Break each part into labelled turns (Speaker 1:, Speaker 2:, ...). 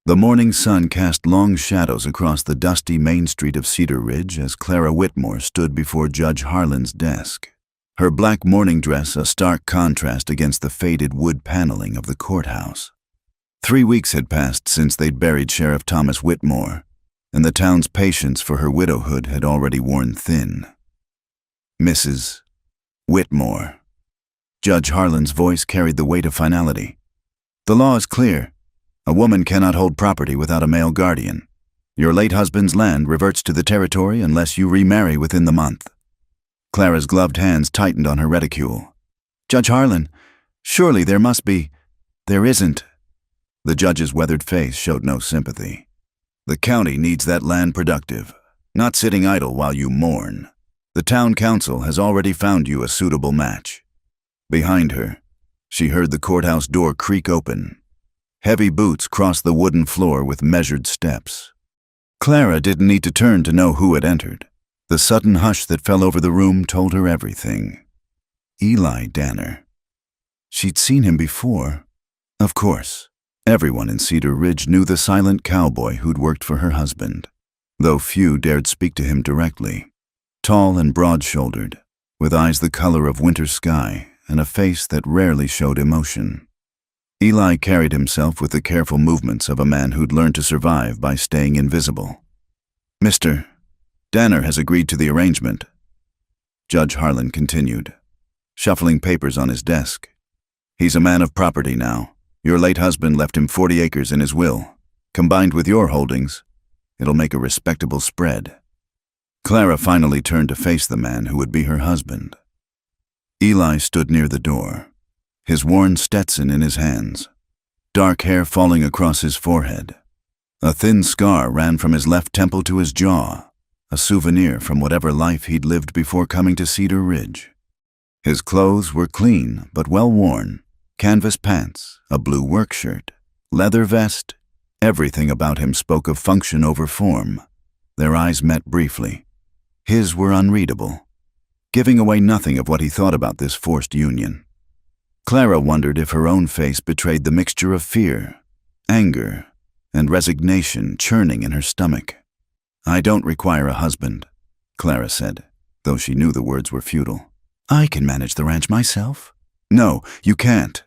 Speaker 1: The morning sun cast long shadows across the dusty main street of Cedar Ridge as Clara Whitmore stood before Judge Harlan's desk. Her black morning dress a stark contrast against the faded wood paneling of the courthouse. 3 weeks had passed since they'd buried Sheriff Thomas Whitmore, and the town's patience for her widowhood had already worn thin. Mrs. Whitmore. Judge Harlan's voice carried the weight of finality. The law is clear. A woman cannot hold property without a male guardian. Your late husband's land reverts to the territory unless you remarry within the month. Clara's gloved hands tightened on her reticule. Judge Harlan, surely there must be. There isn't. The judge's weathered face showed no sympathy. The county needs that land productive, not sitting idle while you mourn. The town council has already found you a suitable match. Behind her, she heard the courthouse door creak open. Heavy boots crossed the wooden floor with measured steps. Clara didn't need to turn to know who had entered. The sudden hush that fell over the room told her everything. Eli Danner. She'd seen him before. Of course, everyone in Cedar Ridge knew the silent cowboy who'd worked for her husband, though few dared speak to him directly. Tall and broad-shouldered, with eyes the color of winter sky and a face that rarely showed emotion. Eli carried himself with the careful movements of a man who'd learned to survive by staying invisible. Mr. Danner has agreed to the arrangement. Judge Harlan continued, shuffling papers on his desk. He's a man of property now. Your late husband left him 40 acres in his will. Combined with your holdings, it'll make a respectable spread. Clara finally turned to face the man who would be her husband. Eli stood near the door, his worn Stetson in his hands, dark hair falling across his forehead. A thin scar ran from his left temple to his jaw, a souvenir from whatever life he'd lived before coming to Cedar Ridge. His clothes were clean but well worn, canvas pants, a blue work shirt, leather vest. Everything about him spoke of function over form. Their eyes met briefly. His were unreadable, giving away nothing of what he thought about this forced union. Clara wondered if her own face betrayed the mixture of fear, anger, and resignation churning in her stomach. I don't require a husband, Clara said, though she knew the words were futile. I can manage the ranch myself. No, you can't.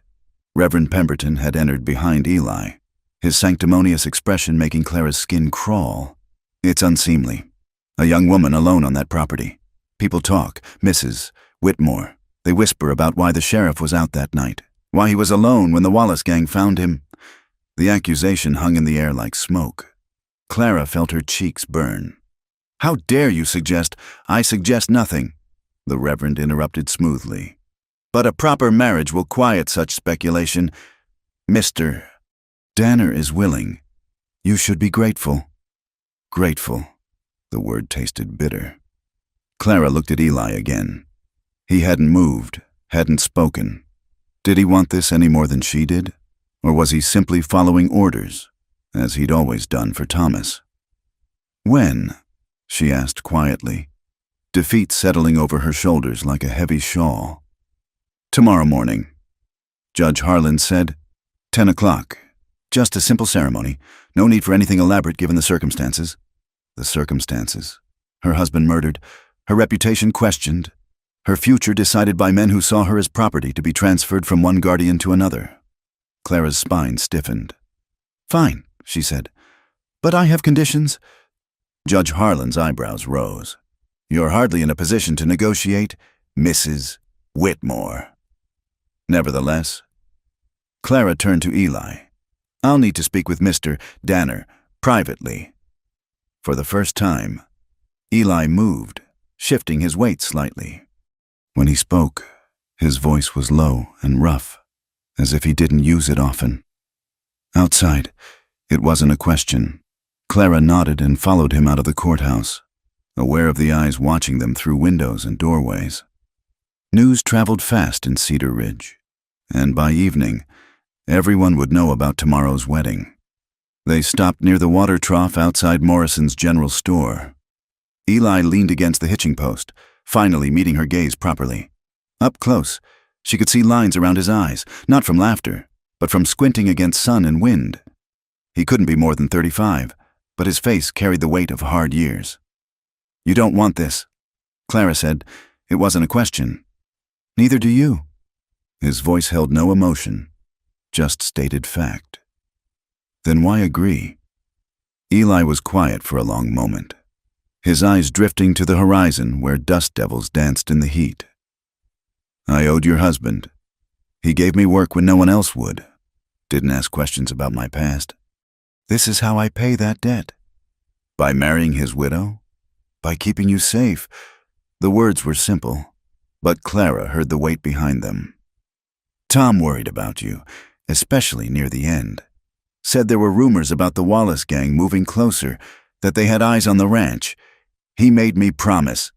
Speaker 1: Reverend Pemberton had entered behind Eli, his sanctimonious expression making Clara's skin crawl. It's unseemly. A young woman alone on that property. People talk, Mrs. Whitmore. They whisper about why the sheriff was out that night, why he was alone when the Wallace gang found him. The accusation hung in the air like smoke. Clara felt her cheeks burn. How dare you suggest? I suggest nothing, the Reverend interrupted smoothly. But a proper marriage will quiet such speculation. Mr. Danner is willing. You should be grateful. Grateful. The word tasted bitter. Clara looked at Eli again. He hadn't moved, hadn't spoken. Did he want this any more than she did? Or was he simply following orders, as he'd always done for Thomas? When? She asked quietly, defeat settling over her shoulders like a heavy shawl. Tomorrow morning, Judge Harlan said. 10 o'clock. Just a simple ceremony. No need for anything elaborate given the circumstances. The circumstances. Her husband murdered, her reputation questioned, her future decided by men who saw her as property to be transferred from one guardian to another. Clara's spine stiffened. Fine, she said. But I have conditions. Judge Harlan's eyebrows rose. You're hardly in a position to negotiate, Mrs. Whitmore. Nevertheless, Clara turned to Eli. I'll need to speak with Mr. Danner, privately. For the first time, Eli moved, shifting his weight slightly. When he spoke, his voice was low and rough, as if he didn't use it often. Outside, it wasn't a question. Clara nodded and followed him out of the courthouse, aware of the eyes watching them through windows and doorways. News traveled fast in Cedar Ridge, and by evening, everyone would know about tomorrow's wedding. They stopped near the water trough outside Morrison's general store. Eli leaned against the hitching post, finally meeting her gaze properly. Up close, she could see lines around his eyes, not from laughter, but from squinting against sun and wind. He couldn't be more than 35, but his face carried the weight of hard years. "You don't want this," Clara said. It wasn't a question. "Neither do you." His voice held no emotion, just stated fact. Then why agree? Eli was quiet for a long moment, his eyes drifting to the horizon where dust devils danced in the heat. "I owed your husband. He gave me work when no one else would. Didn't ask questions about my past. This is how I pay that debt. By marrying his widow? By keeping you safe." The words were simple, but Clara heard the weight behind them. "Tom worried about you, especially near the end. Said there were rumors about the Wallace gang moving closer, that they had eyes on the ranch. He made me promise."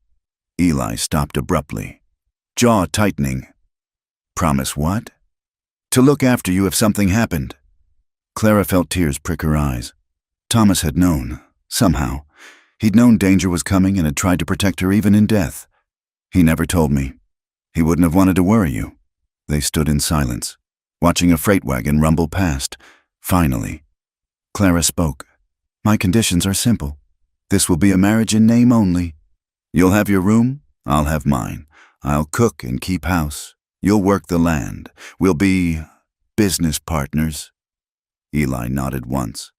Speaker 1: Eli stopped abruptly, jaw tightening. "Promise what?" "To look after you if something happened." Clara felt tears prick her eyes. Thomas had known, somehow. He'd known danger was coming and had tried to protect her even in death. "He never told me. He wouldn't have wanted to worry you." They stood in silence, watching a freight wagon rumble past. Finally, Clara spoke. "My conditions are simple. This will be a marriage in name only. You'll have your room, I'll have mine. I'll cook and keep house. You'll work the land. We'll be business partners." Eli nodded once.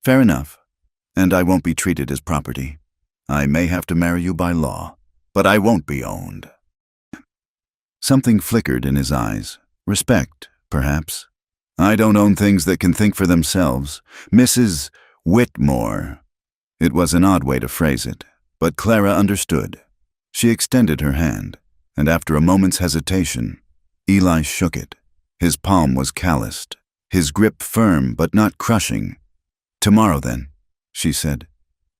Speaker 1: "Fair enough. And I won't be treated as property. I may have to marry you by law, but I won't be owned." Something flickered in his eyes. Respect, perhaps. "I don't own things that can think for themselves. Mrs. Whitmore." It was an odd way to phrase it, but Clara understood. She extended her hand, and after a moment's hesitation, Eli shook it. His palm was calloused, his grip firm but not crushing. "Tomorrow, then," she said.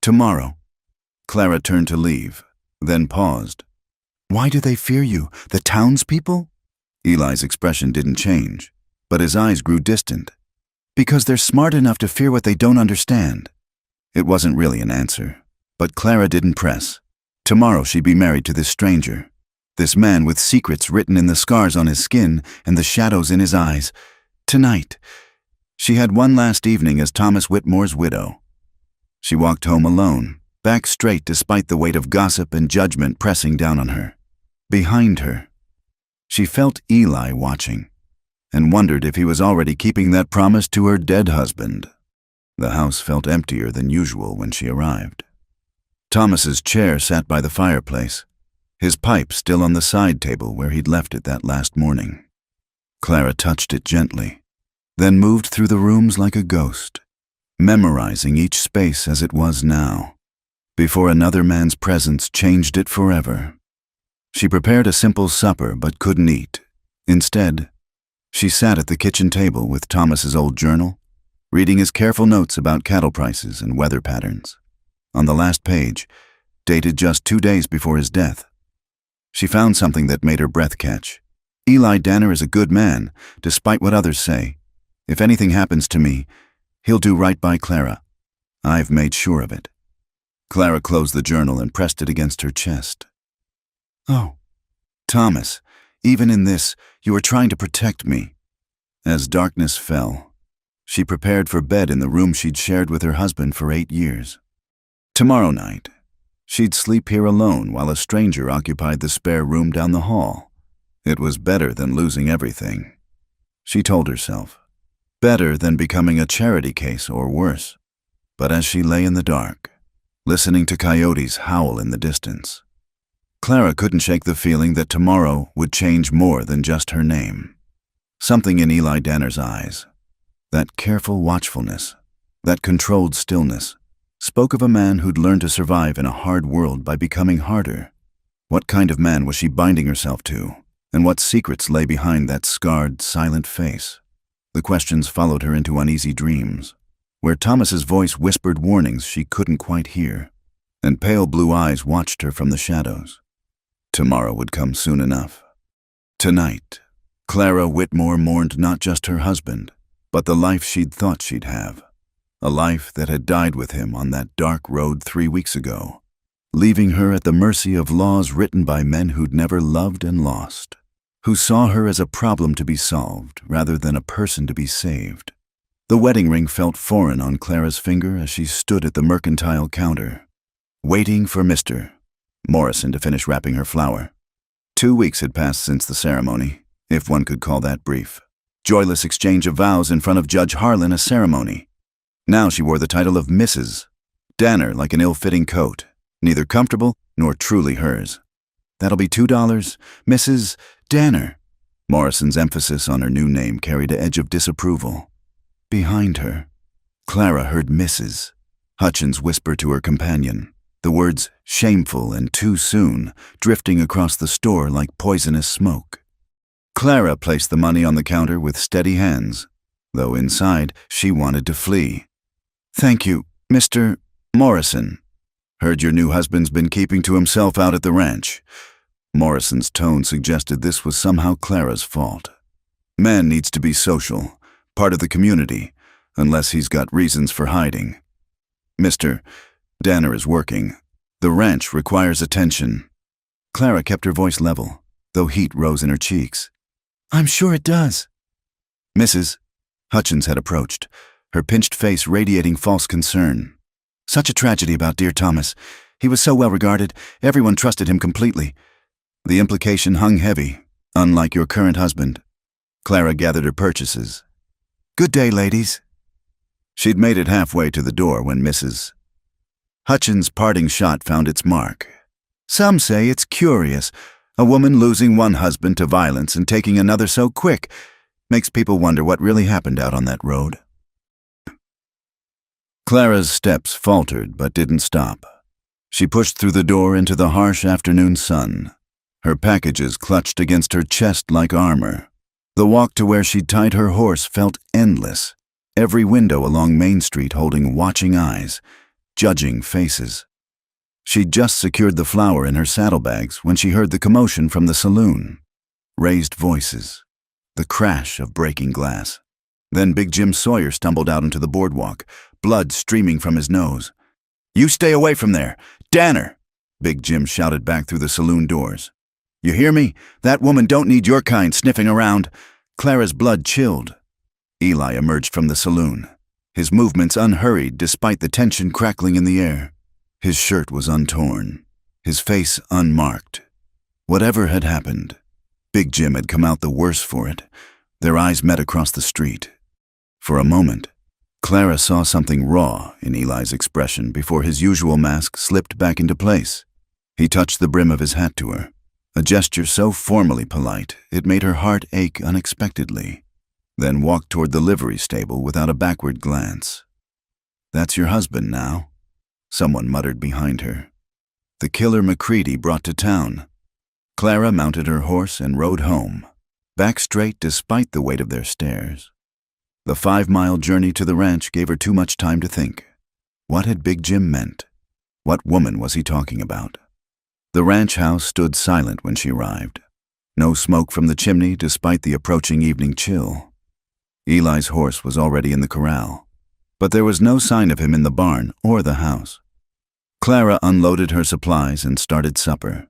Speaker 1: "Tomorrow." Clara turned to leave, then paused. "Why do they fear you? The townspeople?" Eli's expression didn't change, but his eyes grew distant. "Because they're smart enough to fear what they don't understand." It wasn't really an answer, but Clara didn't press. Tomorrow she'd be married to this stranger, this man with secrets written in the scars on his skin and the shadows in his eyes. Tonight. She had one last evening as Thomas Whitmore's widow. She walked home alone, back straight despite the weight of gossip and judgment pressing down on her. Behind her, she felt Eli watching, and wondered if he was already keeping that promise to her dead husband. The house felt emptier than usual when she arrived. Thomas's chair sat by the fireplace, his pipe still on the side table where he'd left it that last morning. Clara touched it gently, then moved through the rooms like a ghost, memorizing each space as it was now, before another man's presence changed it forever. She prepared a simple supper but couldn't eat. Instead, she sat at the kitchen table with Thomas's old journal, reading his careful notes about cattle prices and weather patterns. On the last page, dated just 2 days before his death, she found something that made her breath catch. "Eli Danner is a good man, despite what others say. If anything happens to me, he'll do right by Clara. I've made sure of it." Clara closed the journal and pressed it against her chest. "Oh, Thomas, even in this, you were trying to protect me." As darkness fell, she prepared for bed in the room she'd shared with her husband for 8 years. Tomorrow night, she'd sleep here alone while a stranger occupied the spare room down the hall. It was better than losing everything, she told herself. Better than becoming a charity case or worse. But as she lay in the dark, listening to coyotes howl in the distance, Clara couldn't shake the feeling that tomorrow would change more than just her name. Something in Eli Danner's eyes, that careful watchfulness, that controlled stillness, spoke of a man who'd learned to survive in a hard world by becoming harder. What kind of man was she binding herself to, and what secrets lay behind that scarred, silent face? The questions followed her into uneasy dreams, where Thomas's voice whispered warnings she couldn't quite hear, and pale blue eyes watched her from the shadows. Tomorrow would come soon enough. Tonight, Clara Whitmore mourned not just her husband, but the life she'd thought she'd have. A life that had died with him on that dark road 3 weeks ago, leaving her at the mercy of laws written by men who'd never loved and lost, who saw her as a problem to be solved rather than a person to be saved. The wedding ring felt foreign on Clara's finger as she stood at the mercantile counter, waiting for Mr. Morrison to finish wrapping her flower. 2 weeks had passed since the ceremony, if one could call that brief. Joyless exchange of vows in front of Judge Harlan a ceremony. Now she wore the title of Mrs. Danner like an ill-fitting coat, neither comfortable nor truly hers. "That'll be $2, Mrs. Danner." Morrison's emphasis on her new name carried an edge of disapproval. Behind her, Clara heard Mrs. Hutchins whisper to her companion, the words "shameful" and "too soon" drifting across the store like poisonous smoke. Clara placed the money on the counter with steady hands, though inside she wanted to flee. "Thank you, Mr. Morrison. Heard your new husband's been keeping to himself out at the ranch." Morrison's tone suggested this was somehow Clara's fault. Man needs to be social, part of the community, unless he's got reasons for hiding. "Mr. Danner is working. The ranch requires attention." Clara kept her voice level, though heat rose in her cheeks. "I'm sure it does." Mrs. Hutchins had approached, her pinched face radiating false concern. "Such a tragedy about dear Thomas. He was so well regarded, everyone trusted him completely." The implication hung heavy, unlike your current husband. Clara gathered her purchases. "Good day, ladies." She'd made it halfway to the door when Mrs. Hutchins' parting shot found its mark. "Some say it's curious. A woman losing one husband to violence and taking another so quick makes people wonder what really happened out on that road." Clara's steps faltered but didn't stop. She pushed through the door into the harsh afternoon sun. Her packages clutched against her chest like armor. The walk to where she'd tied her horse felt endless, every window along Main Street holding watching eyes, judging faces. She'd just secured the flour in her saddlebags when she heard the commotion from the saloon. Raised voices, the crash of breaking glass. Then Big Jim Sawyer stumbled out onto the boardwalk, blood streaming from his nose. "You stay away from there! Danner!" Big Jim shouted back through the saloon doors. "You hear me? That woman don't need your kind sniffing around." Clara's blood chilled. Eli emerged from the saloon, his movements unhurried despite the tension crackling in the air. His shirt was untorn, his face unmarked. Whatever had happened, Big Jim had come out the worse for it. Their eyes met across the street. For a moment, Clara saw something raw in Eli's expression before his usual mask slipped back into place. He touched the brim of his hat to her, a gesture so formally polite it made her heart ache unexpectedly, then walked toward the livery stable without a backward glance. "That's your husband now," someone muttered behind her. "The killer McCready brought to town." Clara mounted her horse and rode home, back straight despite the weight of their stares. The 5-mile journey to the ranch gave her too much time to think. What had Big Jim meant? What woman was he talking about? The ranch house stood silent when she arrived. No smoke from the chimney despite the approaching evening chill. Eli's horse was already in the corral, but there was no sign of him in the barn or the house. Clara unloaded her supplies and started supper,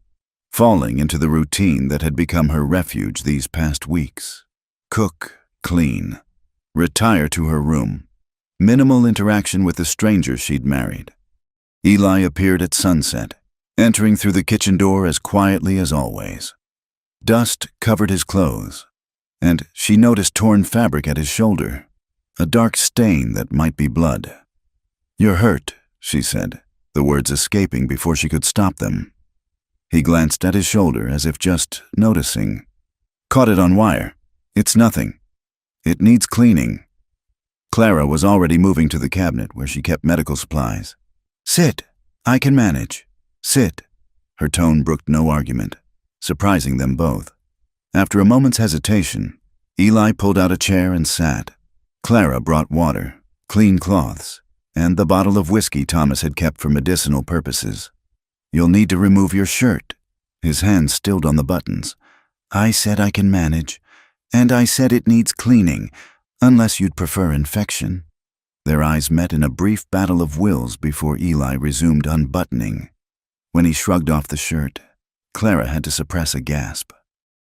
Speaker 1: falling into the routine that had become her refuge these past weeks. Cook, clean, retire to her room. Minimal interaction with the stranger she'd married. Eli appeared at sunset, entering through the kitchen door as quietly as always. Dust covered his clothes, and she noticed torn fabric at his shoulder, a dark stain that might be blood. "You're hurt," she said, the words escaping before she could stop them. He glanced at his shoulder as if just noticing. "Caught it on wire. It's nothing. It needs cleaning." Clara was already moving to the cabinet where she kept medical supplies. "Sit. I can manage. Sit." Her tone brooked no argument, surprising them both. After a moment's hesitation, Eli pulled out a chair and sat. Clara brought water, clean cloths, and the bottle of whiskey Thomas had kept for medicinal purposes. "You'll need to remove your shirt." His hand stilled on the buttons. "I said I can manage, and I said it needs cleaning, unless you'd prefer infection." Their eyes met in a brief battle of wills before Eli resumed unbuttoning. When he shrugged off the shirt, Clara had to suppress a gasp.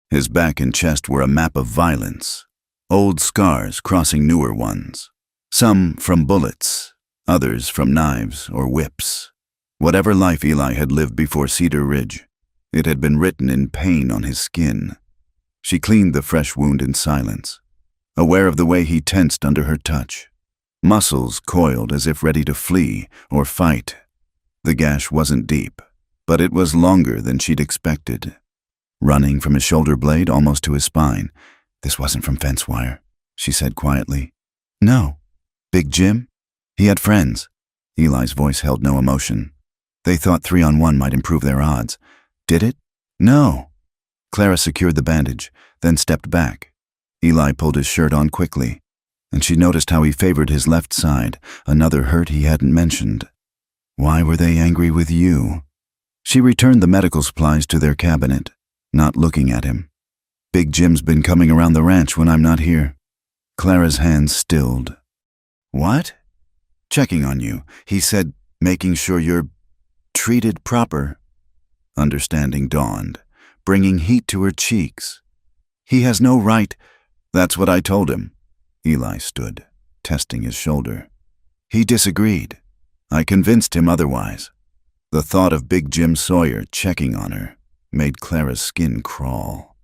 Speaker 1: His back and chest were a map of violence, old scars crossing newer ones. Some from bullets, others from knives or whips. Whatever life Eli had lived before Cedar Ridge, it had been written in pain on his skin. She cleaned the fresh wound in silence, aware of the way he tensed under her touch. Muscles coiled as if ready to flee or fight. The gash wasn't deep, but it was longer than she'd expected. Running from his shoulder blade almost to his spine. "This wasn't from fence wire," she said quietly. "No. Big Jim? He had friends." Eli's voice held no emotion. "They thought 3-on-1 might improve their odds. Did it? No." Clara secured the bandage, then stepped back. Eli pulled his shirt on quickly, and she noticed how he favored his left side, another hurt he hadn't mentioned. "Why were they angry with you?" She returned the medical supplies to their cabinet, not looking at him. "Big Jim's been coming around the ranch when I'm not here." Clara's hands stilled. "What?" "Checking on you. He said, making sure you're treated proper." Understanding dawned, bringing heat to her cheeks. "He has no right." "That's what I told him." Eli stood, testing his shoulder. "He disagreed. I convinced him otherwise." The thought of Big Jim Sawyer checking on her made Clara's skin crawl.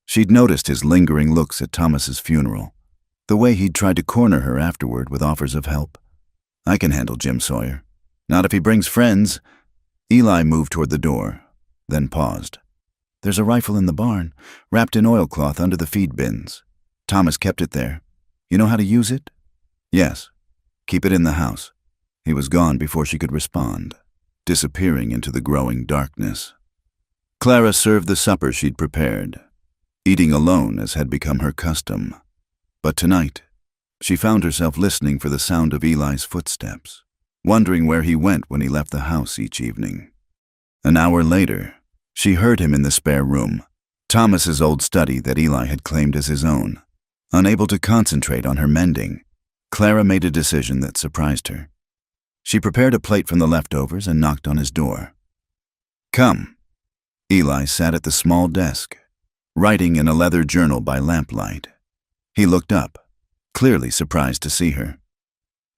Speaker 1: She'd noticed his lingering looks at Thomas's funeral, the way he'd tried to corner her afterward with offers of help. "I can handle Jim Sawyer. Not if he brings friends." Eli moved toward the door, then paused. "There's a rifle in the barn, wrapped in oilcloth under the feed bins. Thomas kept it there. You know how to use it?" "Yes. Keep it in the house." He was gone before she could respond, disappearing into the growing darkness. Clara served the supper she'd prepared, eating alone as had become her custom. But tonight, she found herself listening for the sound of Eli's footsteps, wondering where he went when he left the house each evening. An hour later, she heard him in the spare room, Thomas's old study that Eli had claimed as his own. Unable to concentrate on her mending, Clara made a decision that surprised her. She prepared a plate from the leftovers and knocked on his door. "Come." Eli sat at the small desk, writing in a leather journal by lamplight. He looked up, clearly surprised to see her.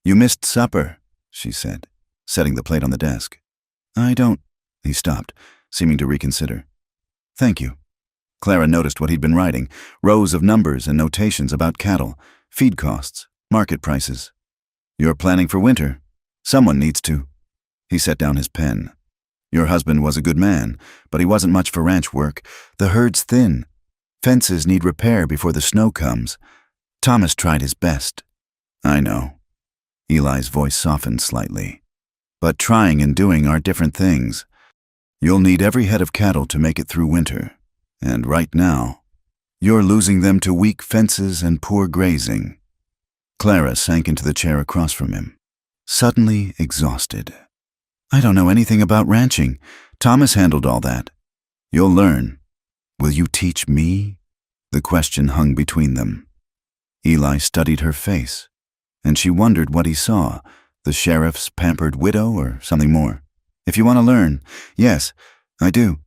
Speaker 1: "You missed supper," she said, setting the plate on the desk. "I don't—" He stopped, seeming to reconsider. "Thank you." Clara noticed what he'd been writing, rows of numbers and notations about cattle, feed costs, market prices. "You're planning for winter. Someone needs to." He set down his pen. "Your husband was a good man, but he wasn't much for ranch work. The herd's thin. Fences need repair before the snow comes. Thomas tried his best." "I know." Eli's voice softened slightly. "But trying and doing are different things. You'll need every head of cattle to make it through winter. And right now, you're losing them to weak fences and poor grazing." Clara sank into the chair across from him, suddenly exhausted. "I don't know anything about ranching. Thomas handled all that." "You'll learn. Will you teach me?" The question hung between them. Eli studied her face, and she wondered what he saw, the sheriff's pampered widow or something more. "If you want to learn, yes, I do."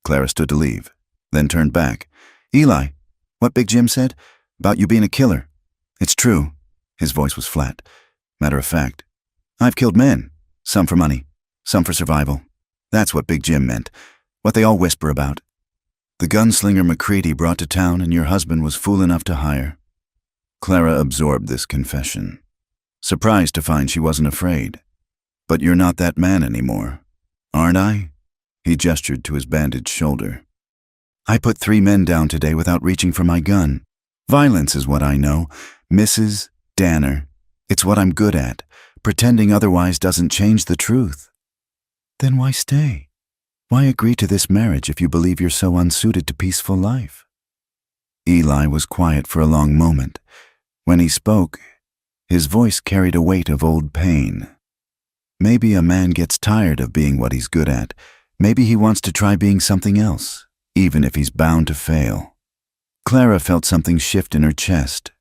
Speaker 1: Clara stood to leave, then turned back. "Eli, what Big Jim said about you being a killer. It's true." His voice was flat, matter of fact. "I've killed men, some for money, some for survival. That's what Big Jim meant, what they all whisper about. The gunslinger McCready brought to town and your husband was fool enough to hire." Clara absorbed this confession, surprised to find she wasn't afraid. "But you're not that man anymore, aren't I?" He gestured to his bandaged shoulder. "I put 3 men down today without reaching for my gun. Violence is what I know. Mrs. Danner. It's what I'm good at. Pretending otherwise doesn't change the truth." "Then why stay? Why agree to this marriage if you believe you're so unsuited to peaceful life?" Eli was quiet for a long moment. When he spoke, his voice carried a weight of old pain. Maybe a man gets tired of being what he's good at. Maybe he wants to try being something else, even if he's bound to fail. Clara felt something shift in her chest.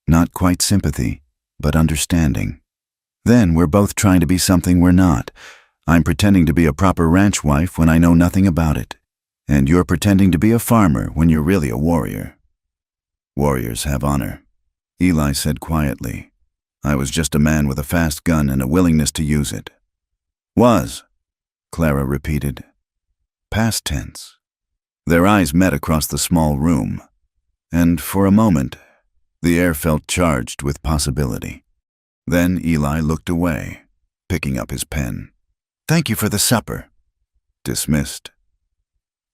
Speaker 1: Not quite sympathy, but understanding. "Then we're both trying to be something we're not. I'm pretending to be a proper ranch wife when I know nothing about it. And you're pretending to be a farmer when you're really a warrior." "Warriors have honor," Eli said quietly. I was just a man with a fast gun and a willingness to use it. Was, Clara repeated. Past tense. Their eyes met across the small room, and for a moment, the air felt charged with possibility. Then Eli looked away, picking up his pen. Thank you for the supper. Dismissed.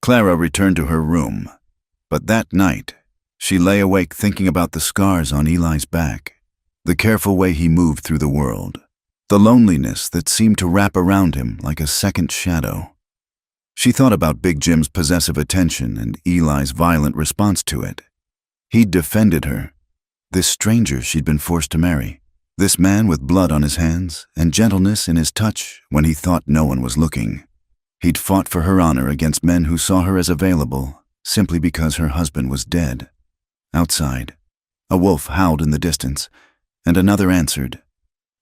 Speaker 1: Clara returned to her room, but that night, she lay awake thinking about the scars on Eli's back, the careful way he moved through the world, the loneliness that seemed to wrap around him like a second shadow. She thought about Big Jim's possessive attention and Eli's violent response to it. He'd defended her, this stranger she'd been forced to marry, this man with blood on his hands and gentleness in his touch when he thought no one was looking. He'd fought for her honor against men who saw her as available simply because her husband was dead. Outside, a wolf howled in the distance, and another answered.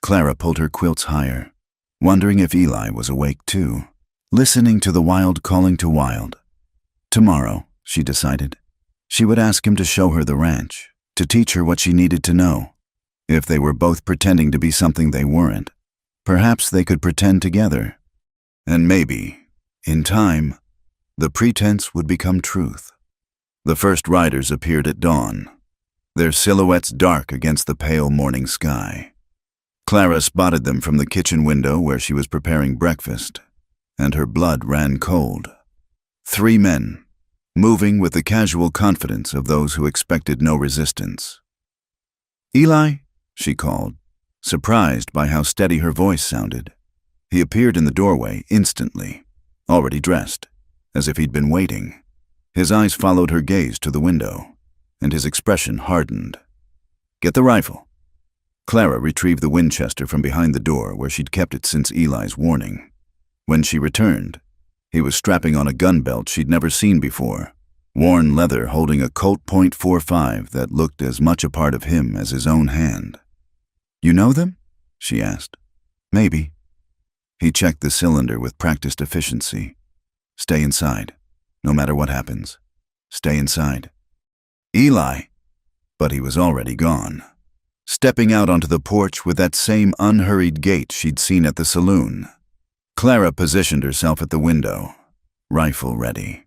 Speaker 1: Clara pulled her quilts higher, wondering if Eli was awake too, listening to the wild calling to wild. Tomorrow, she decided, she would ask him to show her the ranch, to teach her what she needed to know. If they were both pretending to be something they weren't, perhaps they could pretend together. And maybe, in time, the pretense would become truth. The first riders appeared at dawn, their silhouettes dark against the pale morning sky. Clara spotted them from the kitchen window where she was preparing breakfast, and her blood ran cold. 3 men, moving with the casual confidence of those who expected no resistance. Eli, she called, surprised by how steady her voice sounded. He appeared in the doorway instantly, already dressed, as if he'd been waiting. His eyes followed her gaze to the window, and his expression hardened. Get the rifle. Clara retrieved the Winchester from behind the door where she'd kept it since Eli's warning. When she returned, he was strapping on a gun belt she'd never seen before, worn leather holding a Colt .45 that looked as much a part of him as his own hand. You know them? She asked. Maybe. He checked the cylinder with practiced efficiency. Stay inside, no matter what happens. Stay inside. Eli! But he was already gone, stepping out onto the porch with that same unhurried gait she'd seen at the saloon. Clara positioned herself at the window, rifle ready,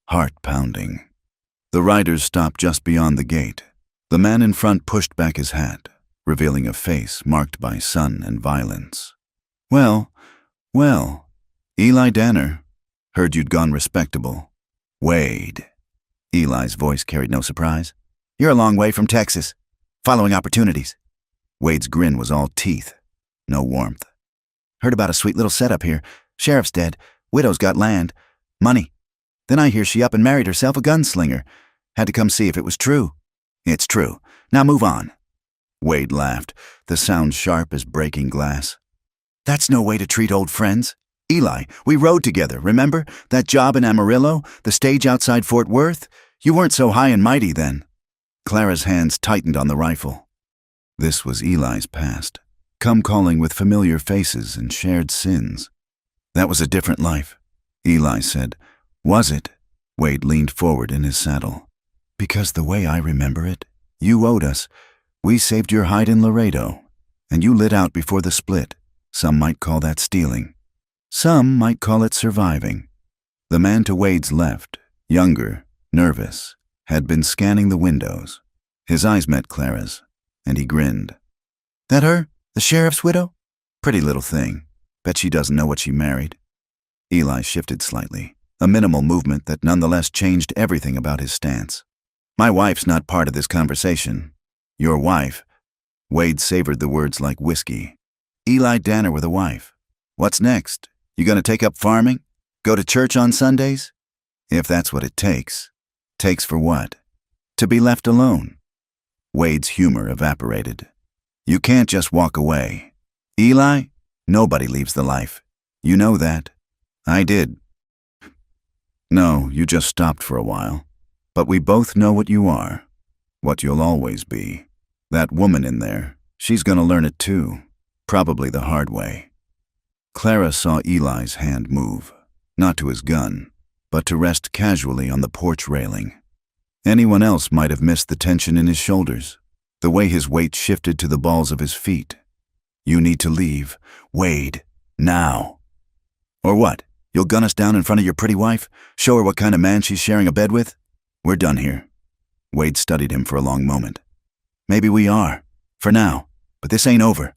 Speaker 1: heart pounding. The riders stopped just beyond the gate. The man in front pushed back his hat, revealing a face marked by sun and violence. Well, Eli Danner. Heard you'd gone respectable. Wade. Eli's voice carried no surprise. You're a long way from Texas, following opportunities. Wade's grin was all teeth, no warmth. Heard about a sweet little setup here. Sheriff's dead. Widow's got land. Money. Then I hear she up and married herself a gunslinger. Had to come see if it was true. It's true. Now move on. Wade laughed, the sound sharp as breaking glass. That's no way to treat old friends. Eli, we rode together, remember? That job in Amarillo, the stage outside Fort Worth? You weren't so high and mighty then. Clara's hands tightened on the rifle. This was Eli's past, come calling with familiar faces and shared sins. That was a different life, Eli said. Was it? Wade leaned forward in his saddle. Because the way I remember it, you owed us. We saved your hide in Laredo, and you lit out before the split. Some might call that stealing. Some might call it surviving. The man to Wade's left, younger, nervous, had been scanning the windows. His eyes met Clara's, and he grinned. That her? The sheriff's widow? Pretty little thing. Bet she doesn't know what she married. Eli shifted slightly, a minimal movement that nonetheless changed everything about his stance. My wife's not part of this conversation. Your wife. Wade savored the words like whiskey. Eli Danner with a wife. What's next? You gonna take up farming? Go to church on Sundays? If that's what it takes. Takes for what? To be left alone. Wade's humor evaporated. You can't just walk away. Eli, nobody leaves the life. You know that. I did. No, you just stopped for a while. But we both know what you are. What you'll always be. That woman in there, she's gonna learn it too. Probably the hard way. Clara saw Eli's hand move, not to his gun, but to rest casually on the porch railing. Anyone else might have missed the tension in his shoulders. the way his weight shifted to the balls of his feet. "You need to leave. Wade. Now." "Or what? You'll gun us down in front of your pretty wife? Show her what kind of man she's sharing a bed with? We're done here." Wade studied him for a long moment. "Maybe we are. For now. But this ain't over.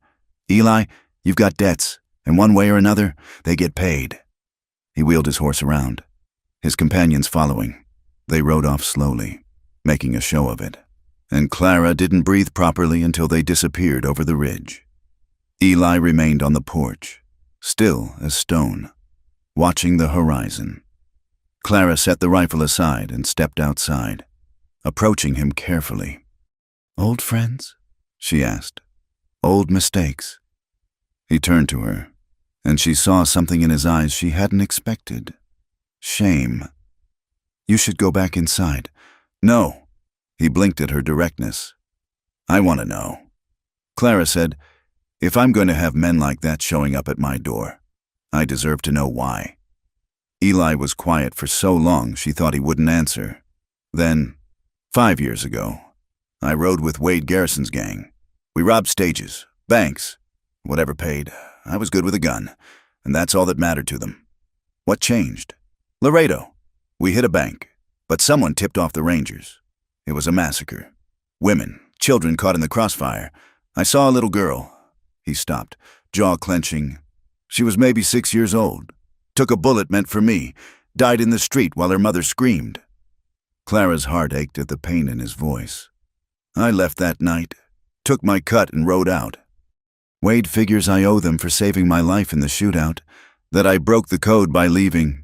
Speaker 1: Eli, you've got debts, and one way or another, they get paid." He wheeled his horse around, his companions following. They rode off slowly, making a show of it, and Clara didn't breathe properly until they disappeared over the ridge. Eli remained on the porch, still as stone, watching the horizon. Clara set the rifle aside and stepped outside, approaching him carefully. "Old friends?" she asked. "Old mistakes?" He turned to her, and she saw something in his eyes she hadn't expected. Shame. "You should go back inside." "No." He blinked at her directness. "I want to know." Clara said, "If I'm going to have men like that showing up at my door, I deserve to know why." Eli was quiet for so long she thought he wouldn't answer. Then, 5 years ago, I rode with Wade Garrison's gang. We robbed stages, banks, whatever paid. I was good with a gun, and that's all that mattered to them. What changed? Laredo. We hit a bank, but someone tipped off the Rangers. It was a massacre. Women, children caught in the crossfire. I saw a little girl." He stopped, jaw clenching. "She was maybe 6 years old. Took a bullet meant for me. Died in the street while her mother screamed." Clara's heart ached at the pain in his voice. "I left that night, took my cut and rode out. Wade figures I owe them for saving my life in the shootout, that I broke the code by leaving."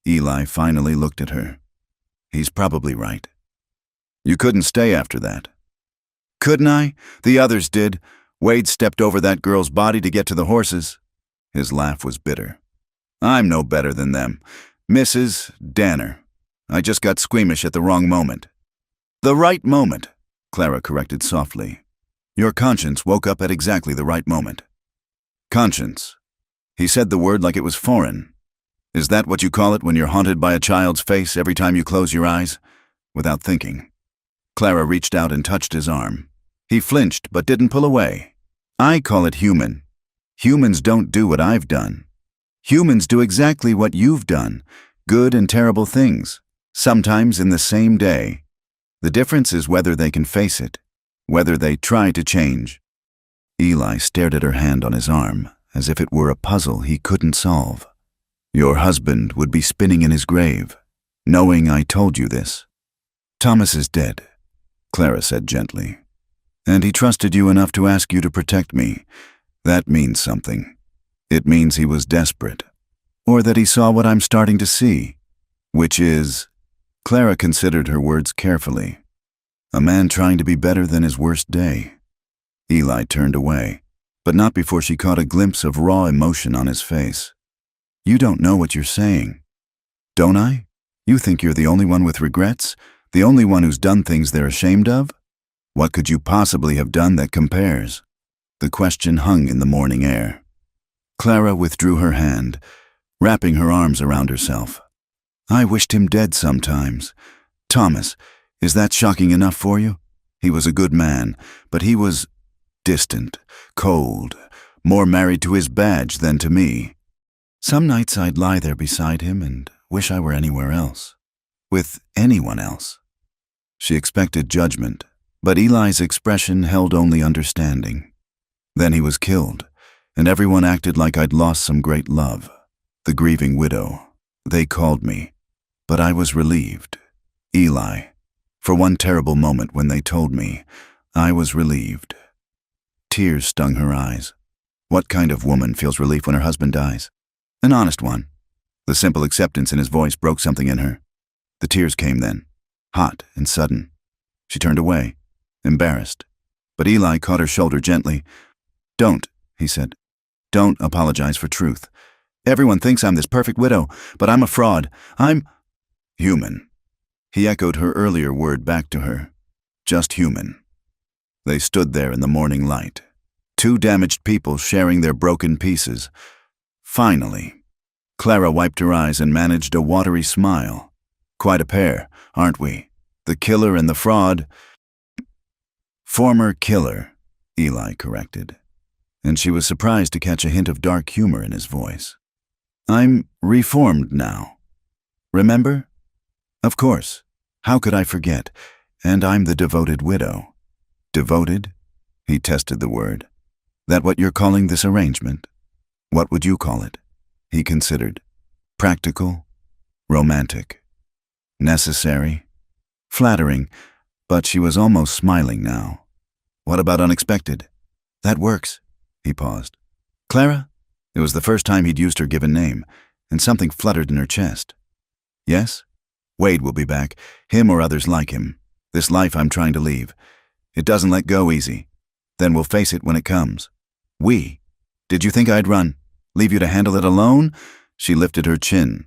Speaker 1: Eli finally looked at her. "He's probably right. You couldn't stay after that." "Couldn't I? The others did. Wade stepped over that girl's body to get to the horses." His laugh was bitter. "I'm no better than them. Mrs. Danner. I just got squeamish at the wrong moment." "The right moment," Clara corrected softly. "Your conscience woke up at exactly the right moment." "Conscience." He said the word like it was foreign. "Is that what you call it when you're haunted by a child's face every time you close your eyes?" Without thinking, Clara reached out and touched his arm. He flinched but didn't pull away. "I call it human. Humans don't do what I've done. Humans do exactly what you've done, good and terrible things, sometimes in the same day. The difference is whether they can face it, whether they try to change." Eli stared at her hand on his arm, as if it were a puzzle he couldn't solve. "Your husband would be spinning in his grave, knowing I told you this." "Thomas is dead," Clara said gently. "And he trusted you enough to ask you to protect me. That means something. It means he was desperate, or that he saw what I'm starting to see, which is—" Clara considered her words carefully. "A man trying to be better than his worst day." Eli turned away, but not before she caught a glimpse of raw emotion on his face. "You don't know what you're saying." "Don't I? You think you're the only one with regrets? The only one who's done things they're ashamed of? What could you possibly have done that compares?" The question hung in the morning air. Clara withdrew her hand, wrapping her arms around herself. "I wished him dead sometimes. Thomas, is that shocking enough for you? He was a good man, but he was distant, cold, more married to his badge than to me. Some nights I'd lie there beside him and wish I were anywhere else. With anyone else." She expected judgment, but Eli's expression held only understanding. "Then he was killed, and everyone acted like I'd lost some great love. The grieving widow. They called me, but I was relieved. Eli. For one terrible moment when they told me, I was relieved." Tears stung her eyes. What kind of woman feels relief when her husband dies? An honest one. The simple acceptance in his voice broke something in her. The tears came then, hot and sudden. She turned away, embarrassed. But Eli caught her shoulder gently. "Don't," he said. "Don't apologize for truth. Everyone thinks I'm this perfect widow, but I'm a fraud. I'm human." He echoed her earlier word back to her. Just human. They stood there in the morning light, two damaged people sharing their broken pieces. Finally, Clara wiped her eyes and managed a watery smile. "Quite a pair, aren't we? The killer and the fraud." Former killer, Eli corrected, and she was surprised to catch a hint of dark humor in his voice. I'm reformed now. Remember? Of course. How could I forget? And I'm the devoted widow. Devoted? He tested the word. That what you're calling this arrangement? What would you call it? He considered. Practical? Romantic? Necessary? Flattering, but she was almost smiling now. What about unexpected? That works. He paused. Clara? It was the first time he'd used her given name, and something fluttered in her chest. Yes? Wade will be back, him or others like him. This life I'm trying to leave. It doesn't let go easy. Then we'll face it when it comes. We? Did you think I'd run? Leave you to handle it alone? She lifted her chin.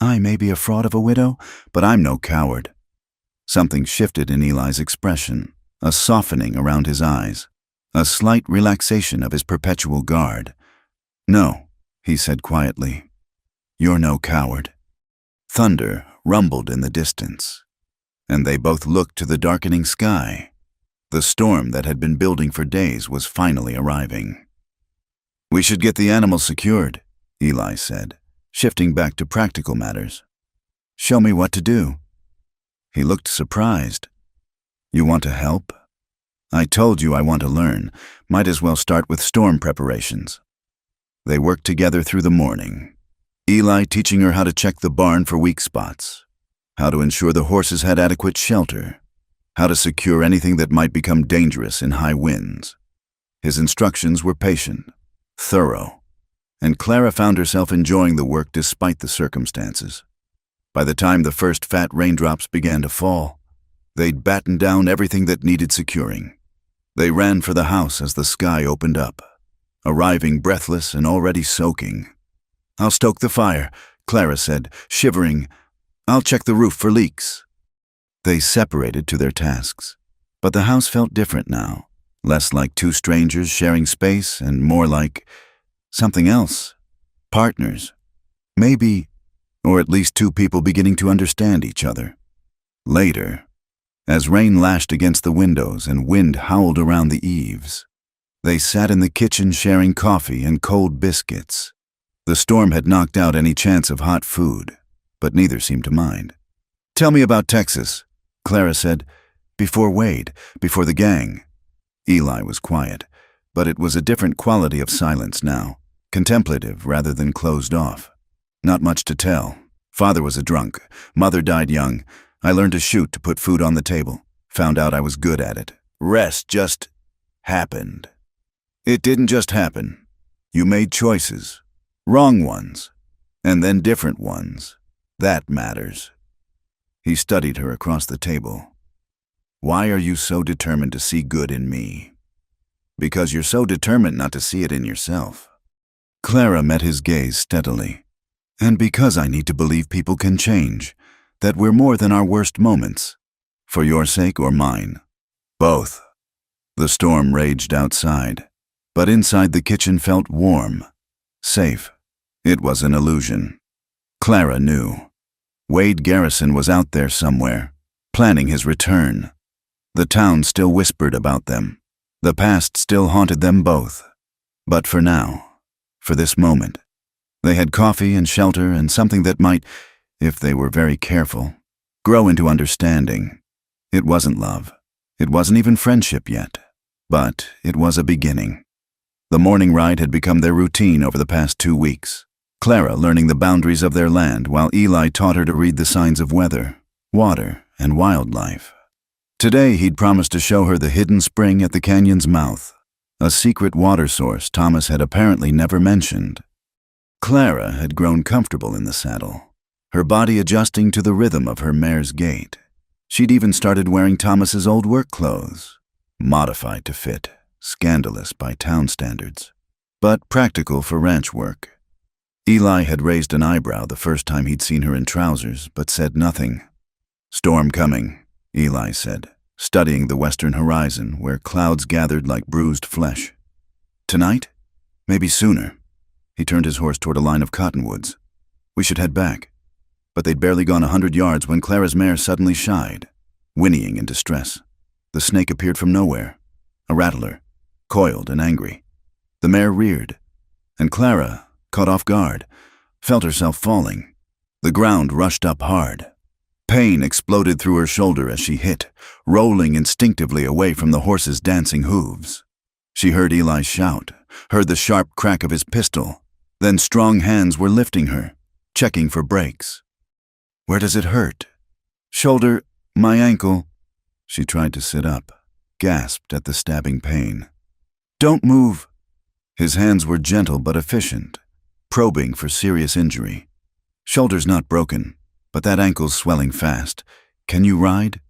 Speaker 1: I may be a fraud of a widow, but I'm no coward. Something shifted in Eli's expression, a softening around his eyes, a slight relaxation of his perpetual guard. No, he said quietly. You're no coward. Thunder rumbled in the distance, and they both looked to the darkening sky. The storm that had been building for days was finally arriving. We should get the animals secured, Eli said, shifting back to practical matters. Show me what to do. He looked surprised. You want to help? I told you I want to learn. Might as well start with storm preparations. They worked together through the morning, Eli teaching her how to check the barn for weak spots, how to ensure the horses had adequate shelter, how to secure anything that might become dangerous in high winds. His instructions were patient, thorough, and Clara found herself enjoying the work despite the circumstances. By the time the first fat raindrops began to fall, they'd battened down everything that needed securing. They ran for the house as the sky opened up, arriving breathless and already soaking. I'll stoke the fire, Clara said, shivering. I'll check the roof for leaks. They separated to their tasks, but the house felt different now, less like two strangers sharing space and more like something else. Partners. Maybe, or at least two people beginning to understand each other. Later, as rain lashed against the windows and wind howled around the eaves, they sat in the kitchen sharing coffee and cold biscuits. The storm had knocked out any chance of hot food, but neither seemed to mind. Tell me about Texas, Clara said. Before Wade, before the gang. Eli was quiet, but it was a different quality of silence now, contemplative rather than closed off. Not much to tell. Father was a drunk. Mother died young. I learned to shoot to put food on the table. Found out I was good at it. Rest just happened. It didn't just happen. You made choices. Wrong ones. And then different ones. That matters. He studied her across the table. Why are you so determined to see good in me? Because you're so determined not to see it in yourself. Clara met his gaze steadily. And because I need to believe people can change, that we're more than our worst moments. For your sake or mine. Both. The storm raged outside, but inside the kitchen felt warm, safe. It was an illusion. Clara knew. Wade Garrison was out there somewhere, planning his return. The town still whispered about them. The past still haunted them both. But for now, for this moment, they had coffee and shelter and something that might, if they were very careful, grow into understanding. It wasn't love. It wasn't even friendship yet. But it was a beginning. The morning ride had become their routine over the past 2 weeks. Clara learning the boundaries of their land while Eli taught her to read the signs of weather, water, and wildlife. Today he'd promised to show her the hidden spring at the canyon's mouth, a secret water source Thomas had apparently never mentioned. Clara had grown comfortable in the saddle, her body adjusting to the rhythm of her mare's gait. She'd even started wearing Thomas's old work clothes, modified to fit, scandalous by town standards, but practical for ranch work. Eli had raised an eyebrow the first time he'd seen her in trousers, but said nothing. Storm coming, Eli said, studying the western horizon where clouds gathered like bruised flesh. Tonight? Maybe sooner. He turned his horse toward a line of cottonwoods. We should head back. But they'd barely gone 100 yards when Clara's mare suddenly shied, whinnying in distress. The snake appeared from nowhere, a rattler, coiled and angry. The mare reared, and Clara, caught off guard, felt herself falling. The ground rushed up hard. Pain exploded through her shoulder as she hit, rolling instinctively away from the horse's dancing hooves. She heard Eli shout, heard the sharp crack of his pistol. Then strong hands were lifting her, checking for breaks. "Where does it hurt?" "Shoulder, my ankle." She tried to sit up, gasped at the stabbing pain. "Don't move." His hands were gentle but efficient, probing for serious injury. "Shoulder's not broken, but that ankle's swelling fast. Can you ride?"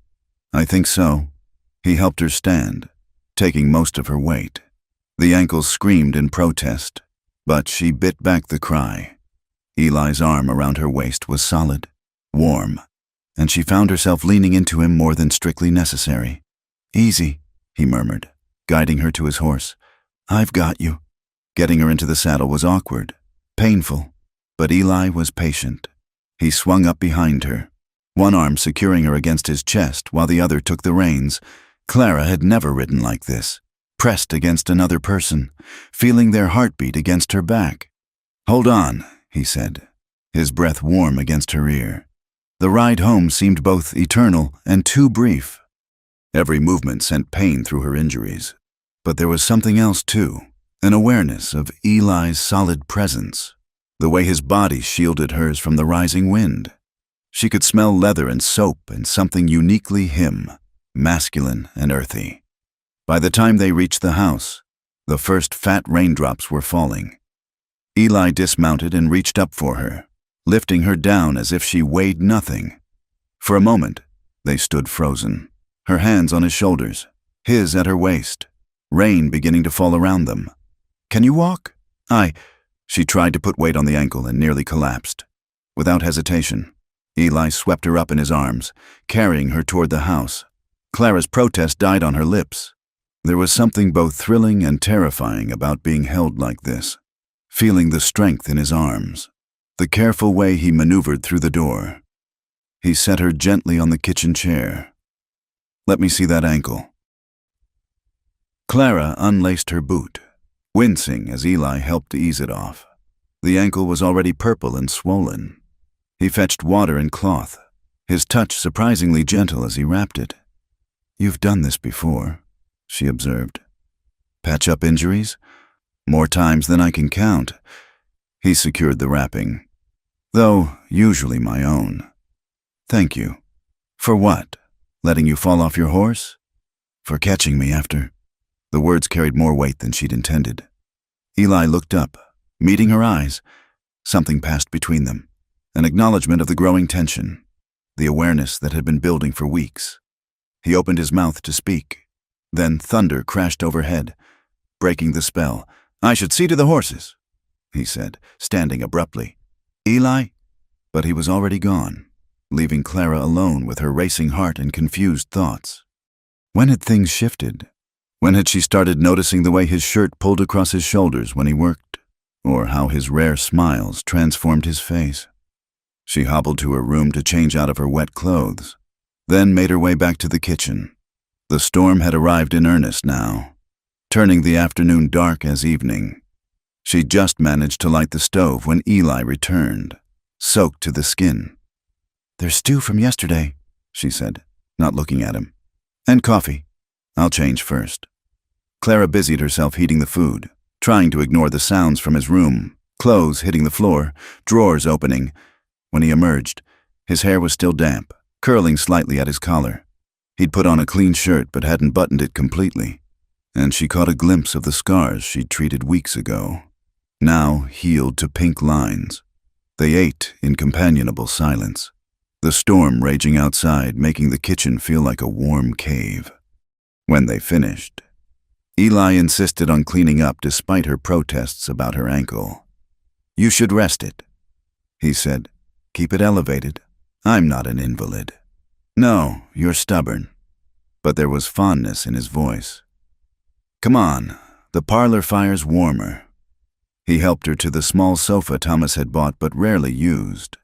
Speaker 1: "I think so." He helped her stand, taking most of her weight. The ankle screamed in protest, but she bit back the cry. Eli's arm around her waist was solid, warm, and she found herself leaning into him more than strictly necessary. "Easy," he murmured, guiding her to his horse. "I've got you." Getting her into the saddle was awkward, painful, but Eli was patient. He swung up behind her, one arm securing her against his chest while the other took the reins. Clara had never ridden like this, pressed against another person, feeling their heartbeat against her back. "Hold on," he said, his breath warm against her ear. The ride home seemed both eternal and too brief. Every movement sent pain through her injuries. But there was something else too, an awareness of Eli's solid presence, the way his body shielded hers from the rising wind. She could smell leather and soap and something uniquely him, masculine and earthy. By the time they reached the house, the first fat raindrops were falling. Eli dismounted and reached up for her, lifting her down as if she weighed nothing. For a moment, they stood frozen, her hands on his shoulders, his at her waist, rain beginning to fall around them. "Can you walk?" She tried to put weight on the ankle and nearly collapsed. Without hesitation, Eli swept her up in his arms, carrying her toward the house. Clara's protest died on her lips. There was something both thrilling and terrifying about being held like this, feeling the strength in his arms, the careful way he maneuvered through the door. He set her gently on the kitchen chair. "Let me see that ankle." Clara unlaced her boot, wincing as Eli helped to ease it off. The ankle was already purple and swollen. He fetched water and cloth, his touch surprisingly gentle as he wrapped it. "You've done this before," she observed. "Patch up injuries? More times than I can count." He secured the wrapping, though usually my own. "Thank you." "For what? Letting you fall off your horse?" "For catching me after." The words carried more weight than she'd intended. Eli looked up, meeting her eyes. Something passed between them, an acknowledgement of the growing tension, the awareness that had been building for weeks. He opened his mouth to speak. Then thunder crashed overhead, breaking the spell. "I should see to the horses," he said, standing abruptly. "Eli?" But he was already gone, leaving Clara alone with her racing heart and confused thoughts. When had things shifted? When had she started noticing the way his shirt pulled across his shoulders when he worked, or how his rare smiles transformed his face? She hobbled to her room to change out of her wet clothes, then made her way back to the kitchen. The storm had arrived in earnest now, turning the afternoon dark as evening. She just managed to light the stove when Eli returned, soaked to the skin. "There's stew from yesterday," she said, not looking at him. "And coffee. I'll change first." Clara busied herself heating the food, trying to ignore the sounds from his room, clothes hitting the floor, drawers opening. When he emerged, his hair was still damp, curling slightly at his collar. He'd put on a clean shirt but hadn't buttoned it completely, and she caught a glimpse of the scars she'd treated weeks ago, now healed to pink lines. They ate in companionable silence, the storm raging outside making the kitchen feel like a warm cave. When they finished, Eli insisted on cleaning up despite her protests about her ankle. "You should rest it," he said. "Keep it elevated. I'm not an invalid." "No, you're stubborn." But there was fondness in his voice. "Come on, the parlor fire's warmer." He helped her to the small sofa Thomas had bought but rarely used.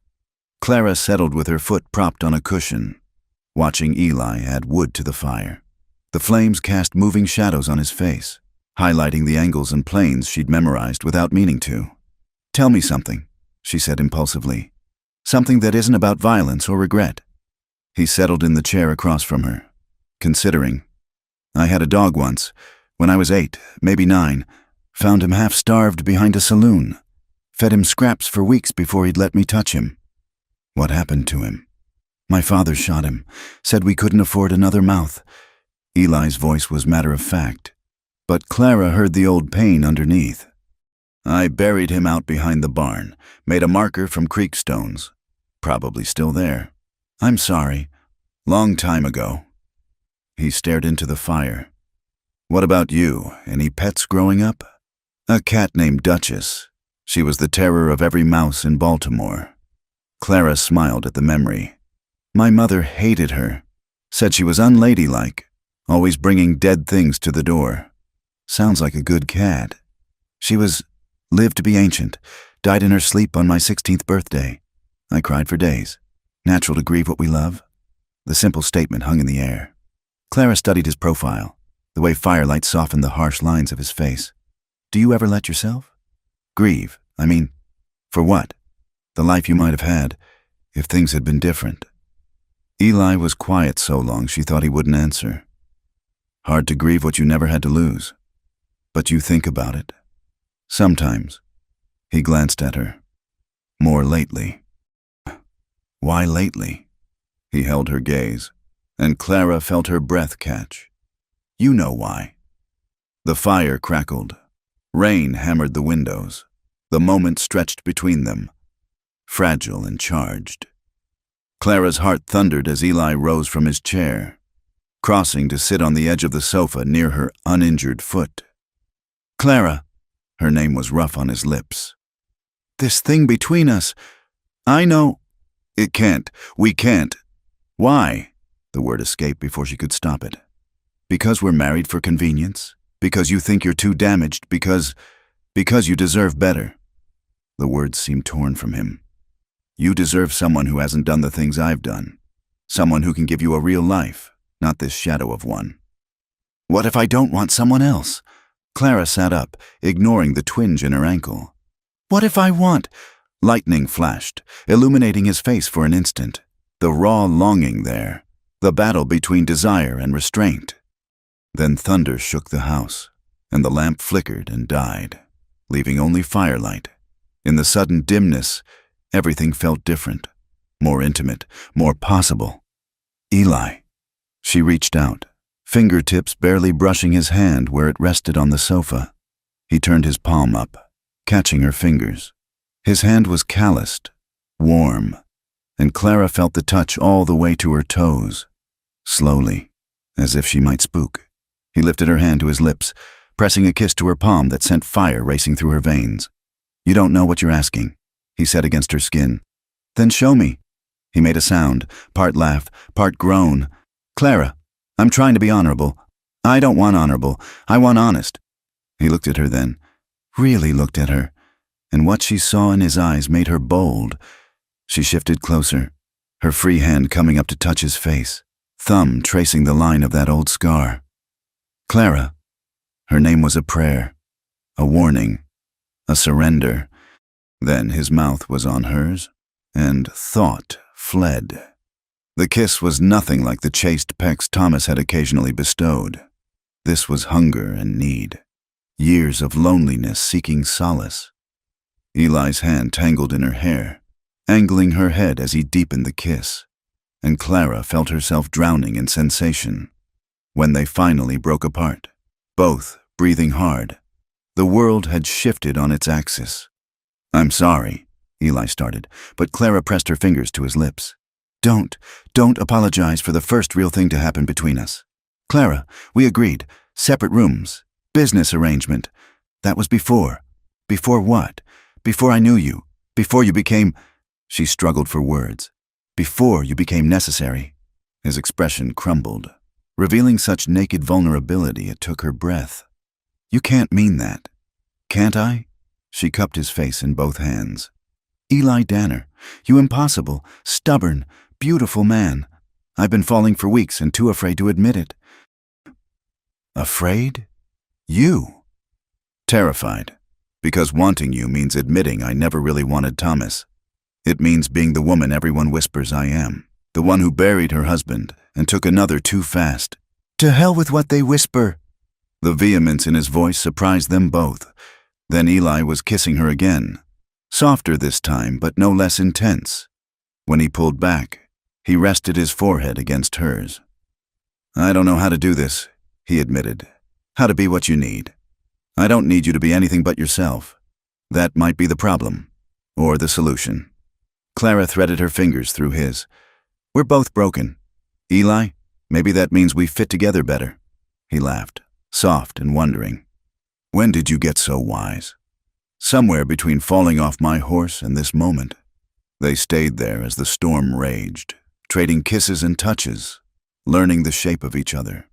Speaker 1: Clara settled with her foot propped on a cushion, watching Eli add wood to the fire. The flames cast moving shadows on his face, highlighting the angles and planes she'd memorized without meaning to. "Tell me something," she said impulsively. "Something that isn't about violence or regret." He settled in the chair across from her, considering. "I had a dog once, when I was 8, maybe 9. Found him half-starved behind a saloon. Fed him scraps for weeks before he'd let me touch him." "What happened to him?" "My father shot him, said we couldn't afford another mouth." Eli's voice was matter-of-fact, but Clara heard the old pain underneath. "I buried him out behind the barn, made a marker from creek stones. Probably still there. I'm sorry. Long time ago." He stared into the fire. "What about you? Any pets growing up?" "A cat named Duchess. She was the terror of every mouse in Baltimore." Clara smiled at the memory. "My mother hated her. Said she was unladylike, always bringing dead things to the door. Sounds like a good cat. Lived to be ancient, died in her sleep on my 16th birthday. I cried for days. Natural to grieve what we love." The simple statement hung in the air. Clara studied his profile, the way firelight softened the harsh lines of his face. "Do you ever let yourself? Grieve, I mean, for what? The life you might have had, if things had been different." Eli was quiet so long she thought he wouldn't answer. "Hard to grieve what you never had to lose. But you think about it. Sometimes." He glanced at her. "More lately." "Why lately?" He held her gaze, and Clara felt her breath catch. "You know why." The fire crackled. Rain hammered the windows. The moment stretched between them, fragile and charged. Clara's heart thundered as Eli rose from his chair, crossing to sit on the edge of the sofa near her uninjured foot. "Clara," her name was rough on his lips. "This thing between us, I know—" "It can't. We can't." "Why?" The word escaped before she could stop it. "Because we're married for convenience? Because you think you're too damaged? Because you deserve better?" The words seemed torn from him. "You deserve someone who hasn't done the things I've done. Someone who can give you a real life, not this shadow of one." "What if I don't want someone else?" Clara sat up, ignoring the twinge in her ankle. "What if I want—" Lightning flashed, illuminating his face for an instant. The raw longing there, the battle between desire and restraint. Then thunder shook the house, and the lamp flickered and died, leaving only firelight. In the sudden dimness, everything felt different, more intimate, more possible. "Eli." She reached out, fingertips barely brushing his hand where it rested on the sofa. He turned his palm up, catching her fingers. His hand was calloused, warm, and Clara felt the touch all the way to her toes. Slowly, as if she might spook, he lifted her hand to his lips, pressing a kiss to her palm that sent fire racing through her veins. "You don't know what you're asking," he said against her skin. "Then show me." He made a sound, part laugh, part groan. "Clara, I'm trying to be honorable. I don't want honorable. I want honest." He looked at her then, really looked at her, and what she saw in his eyes made her bold. She shifted closer, her free hand coming up to touch his face, thumb tracing the line of that old scar. "Clara." Her name was a prayer, a warning, a surrender. Then his mouth was on hers, and thought fled. The kiss was nothing like the chaste pecks Thomas had occasionally bestowed. This was hunger and need, years of loneliness seeking solace. Eli's hand tangled in her hair, angling her head as he deepened the kiss, and Clara felt herself drowning in sensation. When they finally broke apart, both breathing hard, the world had shifted on its axis. "I'm sorry," Eli started, but Clara pressed her fingers to his lips. Don't apologize for the first real thing to happen between us. Clara, we agreed. Separate rooms. Business arrangement. That was before. Before what? Before I knew you. Before you became—" She struggled for words. "Before you became necessary." His expression crumbled, revealing such naked vulnerability it took her breath. "You can't mean that." "Can't I?" She cupped his face in both hands. "Eli Danner, you impossible, stubborn, beautiful man. I've been falling for weeks and too afraid to admit it." Afraid? You? Terrified, because wanting you means admitting I never really wanted Thomas. It means being the woman everyone whispers I am, the one who buried her husband and took another too fast. To hell with what they whisper. The vehemence in his voice surprised them both. Then Eli was kissing her again, softer this time but no less intense. When he pulled back, he rested his forehead against hers. I don't know how to do this, he admitted. How to be what you need. I don't need you to be anything but yourself. That might be the problem, or the solution. Clara threaded her fingers through his. We're both broken. Eli, maybe that means we fit together better. He laughed, soft and wondering. When did you get so wise? Somewhere between falling off my horse and this moment. They stayed there as the storm raged, trading kisses and touches, learning the shape of each other.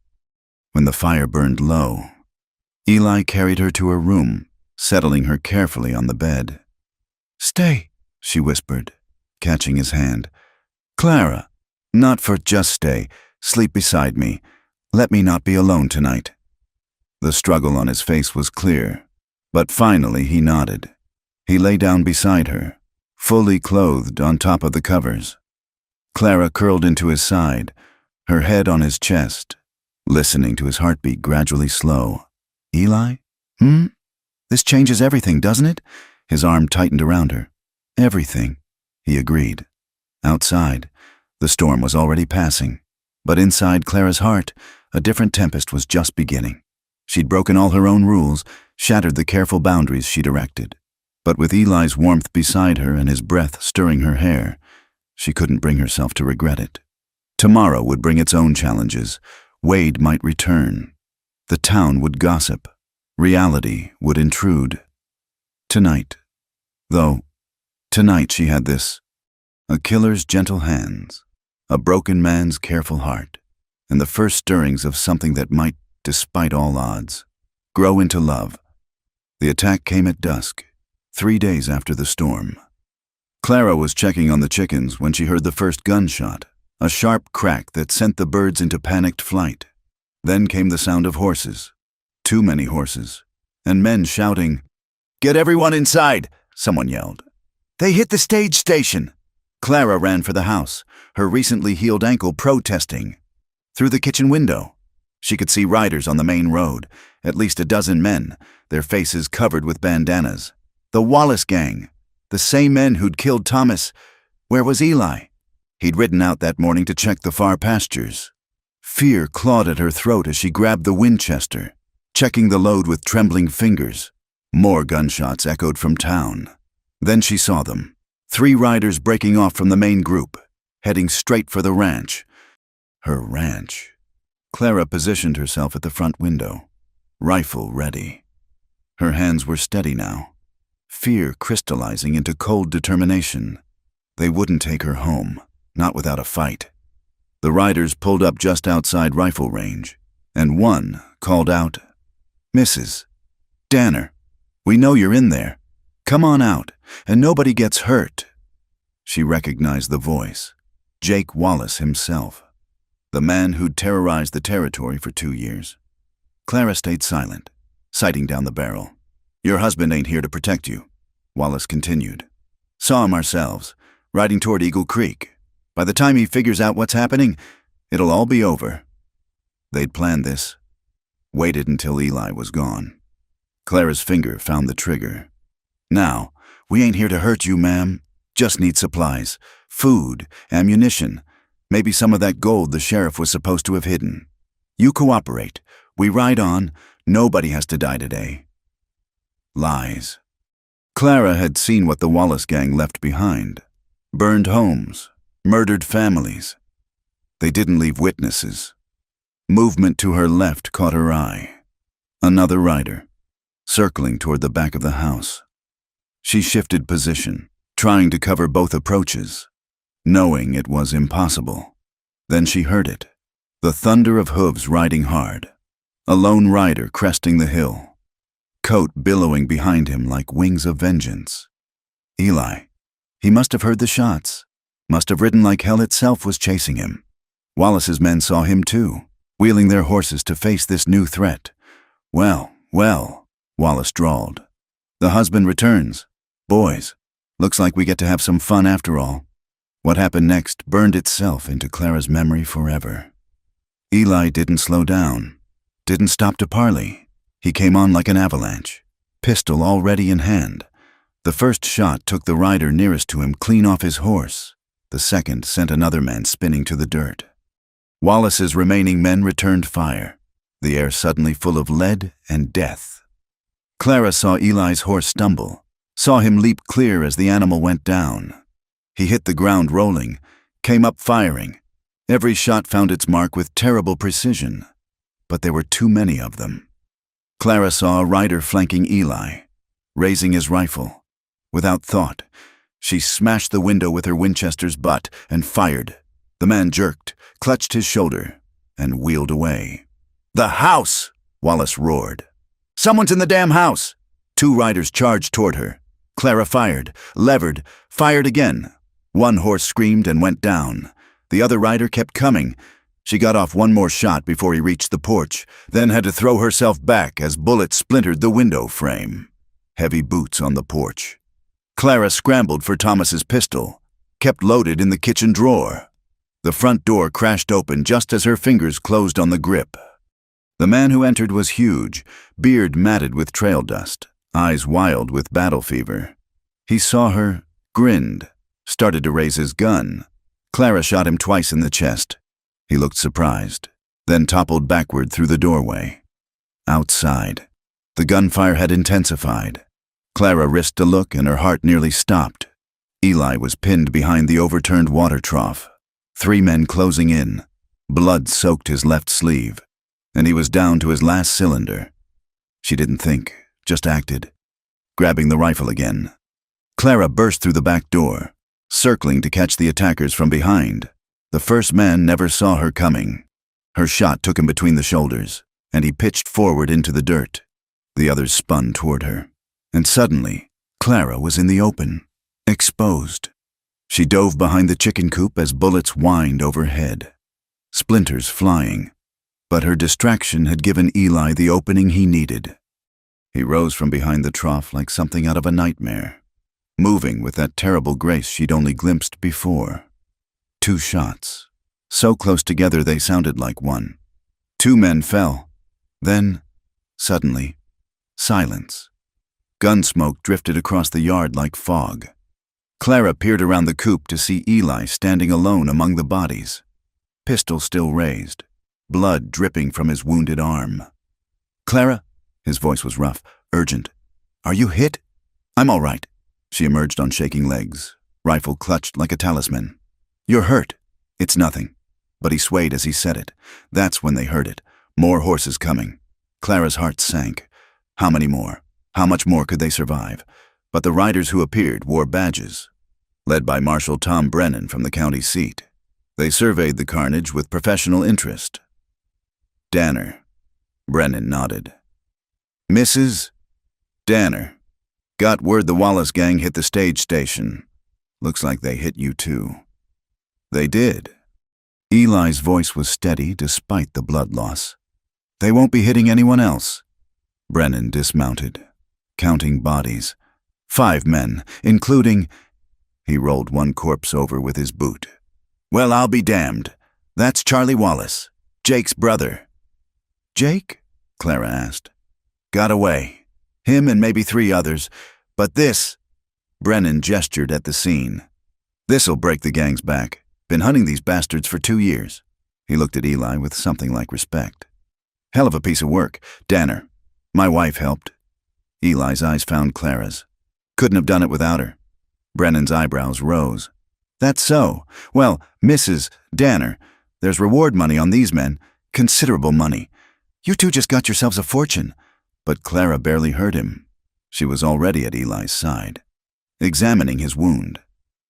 Speaker 1: When the fire burned low, Eli carried her to her room, settling her carefully on the bed. Stay, she whispered, catching his hand. Clara, not for just stay, sleep beside me. Let me not be alone tonight. The struggle on his face was clear, but finally he nodded. He lay down beside her, fully clothed on top of the covers. Clara curled into his side, her head on his chest, listening to his heartbeat gradually slow. Eli? This changes everything, doesn't it? His arm tightened around her. Everything, he agreed. Outside, the storm was already passing, but inside Clara's heart, a different tempest was just beginning. She'd broken all her own rules, shattered the careful boundaries she'd erected. But with Eli's warmth beside her and his breath stirring her hair, she couldn't bring herself to regret it. Tomorrow would bring its own challenges. Wade might return. The town would gossip. Reality would intrude. Tonight she had this. A killer's gentle hands, a broken man's careful heart, and the first stirrings of something that might, despite all odds, grow into love. The attack came at dusk, 3 days after the storm. Clara was checking on the chickens when she heard the first gunshot, a sharp crack that sent the birds into panicked flight. Then came the sound of horses, too many horses, and men shouting, "Get everyone inside!" someone yelled. "They hit the stage station!" Clara ran for the house, her recently healed ankle protesting. Through the kitchen window, she could see riders on the main road, at least a dozen men, their faces covered with bandanas. The Wallace gang, the same men who'd killed Thomas. Where was Eli? He'd ridden out that morning to check the far pastures. Fear clawed at her throat as she grabbed the Winchester, checking the load with trembling fingers. More gunshots echoed from town. Then she saw them, 3 riders breaking off from the main group, heading straight for the ranch. Her ranch. Clara positioned herself at the front window, rifle ready. Her hands were steady now, fear crystallizing into cold determination. They wouldn't take her home, not without a fight. The riders pulled up just outside rifle range, and one called out, "Mrs. Danner, we know you're in there. Come on out, and nobody gets hurt." She recognized the voice, Jake Wallace himself, the man who'd terrorized the territory for 2 years. Clara stayed silent, sighting down the barrel. "Your husband ain't here to protect you," Wallace continued. "Saw him ourselves, riding toward Eagle Creek. By the time he figures out what's happening, it'll all be over." They'd planned this, waited until Eli was gone. Clara's finger found the trigger. "Now, we ain't here to hurt you, ma'am. Just need supplies, food, ammunition, maybe some of that gold the sheriff was supposed to have hidden. You cooperate. We ride on. Nobody has to die today." Lies. Clara had seen what the Wallace gang left behind. Burned homes, murdered families. They didn't leave witnesses. Movement to her left caught her eye. Another rider, circling toward the back of the house. She shifted position, trying to cover both approaches, knowing it was impossible. Then she heard it, the thunder of hooves riding hard, a lone rider cresting the hill, coat billowing behind him like wings of vengeance. Eli. He must have heard the shots, must have ridden like hell itself was chasing him. Wallace's men saw him too, wheeling their horses to face this new threat. "Well, well," Wallace drawled. "The husband returns. Boys, looks like we get to have some fun after all." What happened next burned itself into Clara's memory forever. Eli didn't slow down, didn't stop to parley. He came on like an avalanche, pistol already in hand. The first shot took the rider nearest to him clean off his horse. The second sent another man spinning to the dirt. Wallace's remaining men returned fire, the air suddenly full of lead and death. Clara saw Eli's horse stumble, saw him leap clear as the animal went down. He hit the ground rolling, came up firing. Every shot found its mark with terrible precision, but there were too many of them. Clara saw a rider flanking Eli, raising his rifle. Without thought, she smashed the window with her Winchester's butt and fired. The man jerked, clutched his shoulder, and wheeled away. "The house!" Wallace roared. "Someone's in the damn house!" Two riders charged toward her. Clara fired, levered, fired again. One horse screamed and went down. The other rider kept coming. She got off one more shot before he reached the porch, then had to throw herself back as bullets splintered the window frame. Heavy boots on the porch. Clara scrambled for Thomas's pistol, kept loaded in the kitchen drawer. The front door crashed open just as her fingers closed on the grip. The man who entered was huge, beard matted with trail dust, eyes wild with battle fever. He saw her, grinned, started to raise his gun. Clara shot him twice in the chest. He looked surprised, then toppled backward through the doorway. Outside, the gunfire had intensified. Clara risked a look and her heart nearly stopped. Eli was pinned behind the overturned water trough. 3 men closing in. Blood soaked his left sleeve, and he was down to his last cylinder. She didn't think, just acted, grabbing the rifle again. Clara burst through the back door, circling to catch the attackers from behind. The first man never saw her coming. Her shot took him between the shoulders, and he pitched forward into the dirt. The others spun toward her. And suddenly, Clara was in the open, exposed. She dove behind the chicken coop as bullets whined overhead, splinters flying. But her distraction had given Eli the opening he needed. He rose from behind the trough like something out of a nightmare, moving with that terrible grace she'd only glimpsed before. 2 shots, so close together they sounded like one. 2 men fell. Then, suddenly, silence. Gun smoke drifted across the yard like fog. Clara peered around the coop to see Eli standing alone among the bodies, pistol still raised, blood dripping from his wounded arm. "Clara," his voice was rough, urgent. "Are you hit?" "I'm all right." She emerged on shaking legs, rifle clutched like a talisman. "You're hurt." "It's nothing." But he swayed as he said it. That's when they heard it. More horses coming. Clara's heart sank. How many more? How much more could they survive? But the riders who appeared wore badges, led by Marshal Tom Brennan from the county seat. They surveyed the carnage with professional interest. "Danner." Brennan nodded. "Mrs. Danner. Got word the Wallace gang hit the stage station. Looks like they hit you too." "They did." Eli's voice was steady despite the blood loss. "They won't be hitting anyone else." Brennan dismounted, counting bodies. 5 men, including... He rolled one corpse over with his boot. "Well, I'll be damned. That's Charlie Wallace, Jake's brother." "Jake?" Clara asked. "Got away. Him and maybe 3 others. But this..." Brennan gestured at the scene. "This'll break the gang's back. Been hunting these bastards for 2 years." He looked at Eli with something like respect. "Hell of a piece of work. Danner. My wife helped." Eli's eyes found Clara's. "Couldn't have done it without her." Brennan's eyebrows rose. "That's so. Well, Mrs. Danner, there's reward money on these men. Considerable money. You 2 just got yourselves a fortune." But Clara barely heard him. She was already at Eli's side, examining his wound.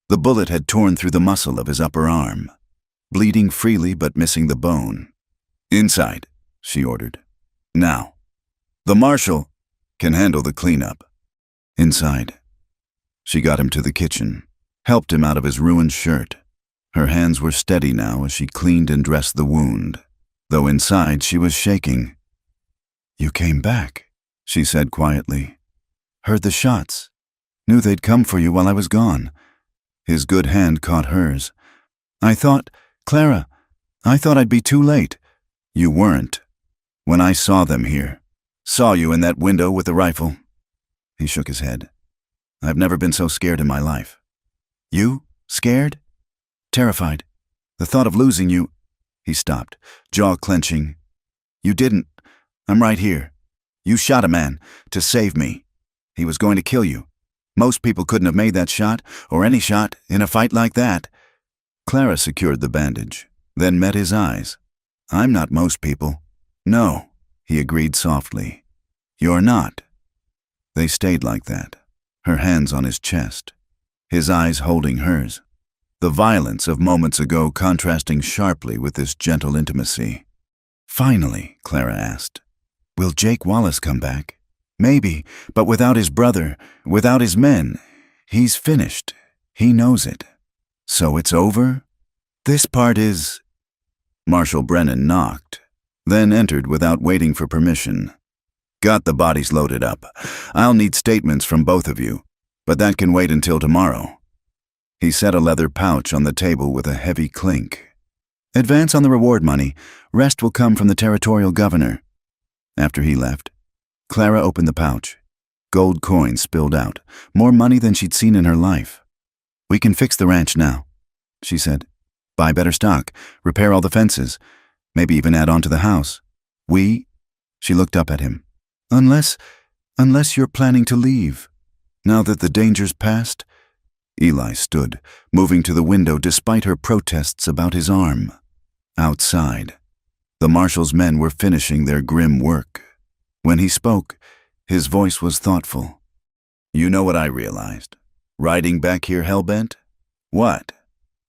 Speaker 1: The bullet had torn through the muscle of his upper arm, bleeding freely but missing the bone. "Inside," she ordered. "Now. The marshal can handle the cleanup." Inside. She got him to the kitchen, helped him out of his ruined shirt. Her hands were steady now as she cleaned and dressed the wound. though inside she was shaking. "You came back," she said quietly. "Heard the shots. Knew they'd come for you while I was gone." His good hand caught hers. Clara, I thought I'd be too late." "You weren't. When I saw them here. Saw you in that window with the rifle." He shook his head. "I've never been so scared in my life." "You? Scared?" "Terrified. The thought of losing you—" He stopped, jaw clenching. "You didn't. I'm right here. You shot a man to save me. He was going to kill you. Most people couldn't have made that shot, or any shot, in a fight like that." Clara secured the bandage, then met his eyes. "I'm not most people." "No," he agreed softly. "You're not." They stayed like that, her hands on his chest, his eyes holding hers, the violence of moments ago contrasting sharply with this gentle intimacy. "Finally," Clara asked, "will Jake Wallace come back?" "Maybe, but without his brother, without his men. He's finished. He knows it." "So it's over?" "This part is—" Marshal Brennan knocked, then entered without waiting for permission. "Got the bodies loaded up. I'll need statements from both of you, but that can wait until tomorrow." He set a leather pouch on the table with a heavy clink. "Advance on the reward money. Rest will come from the territorial governor." After he left, Clara opened the pouch. Gold coins spilled out, more money than she'd seen in her life. "We can fix the ranch now," she said. "Buy better stock, repair all the fences, maybe even add on to the house. She looked up at him. Unless you're planning to leave, now that the danger's past." Eli stood, moving to the window despite her protests about his arm. Outside, the marshal's men were finishing their grim work. When he spoke, his voice was thoughtful. "You know what I realized? Riding back here hellbent? What?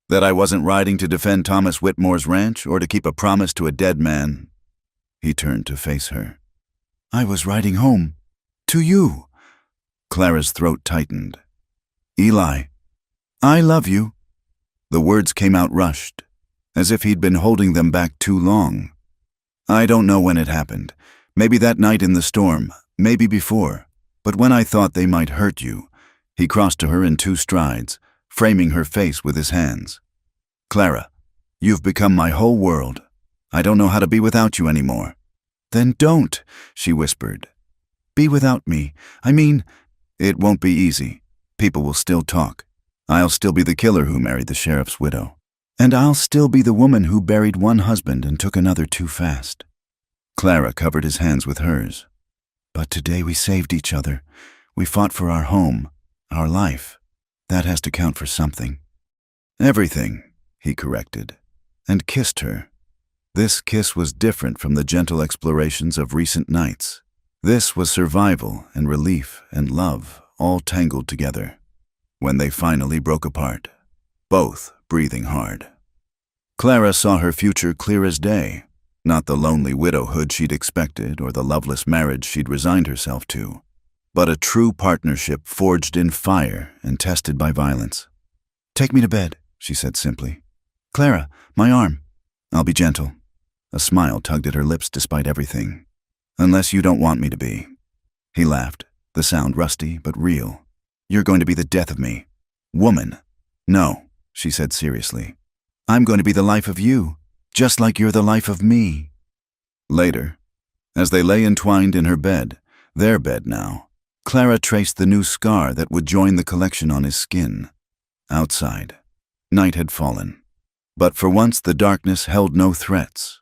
Speaker 1: That I wasn't riding to defend Thomas Whitmore's ranch or to keep a promise to a dead man?" He turned to face her. "I was riding home. To you." Clara's throat tightened. "Eli, I love you." The words came out rushed, as if he'd been holding them back too long. "I don't know when it happened. Maybe that night in the storm, maybe before. But when I thought they might hurt you—" He crossed to her in 2 strides, framing her face with his hands. "Clara, you've become my whole world. I don't know how to be without you anymore." "Then don't," she whispered. "Be without me. I mean—" "It won't be easy. People will still talk. I'll still be the killer who married the sheriff's widow. And I'll still be the woman who buried one husband and took another too fast." Clara covered his hands with hers. "But today we saved each other. We fought for our home, our life. That has to count for something." "Everything," he corrected, and kissed her. This kiss was different from the gentle explorations of recent nights. This was survival and relief and love, all tangled together. When they finally broke apart, both breathing hard. Clara saw her future clear as day, not the lonely widowhood she'd expected or the loveless marriage she'd resigned herself to, but a true partnership forged in fire and tested by violence. "Take me to bed," she said simply. "Clara, my arm." "I'll be gentle." A smile tugged at her lips despite everything. "Unless you don't want me to be." He laughed, the sound rusty but real. "You're going to be the death of me. Woman." "No," she said seriously. "I'm going to be the life of you, just like you're the life of me." Later, as they lay entwined in her bed, their bed now, Clara traced the new scar that would join the collection on his skin. Outside, night had fallen. But for once the darkness held no threats.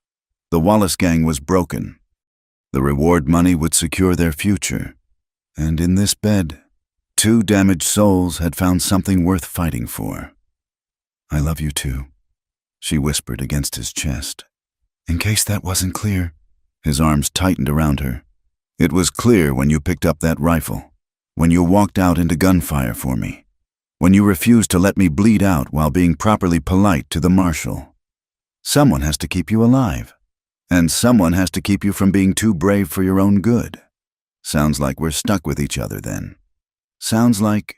Speaker 1: The Wallace gang was broken. The reward money would secure their future. And in this bed, 2 damaged souls had found something worth fighting for. "I love you too," she whispered against his chest. "In case that wasn't clear." His arms tightened around her. "It was clear when you picked up that rifle, when you walked out into gunfire for me, when you refused to let me bleed out while being properly polite to the marshal. Someone has to keep you alive, and someone has to keep you from being too brave for your own good. Sounds like we're stuck with each other then. Sounds like—"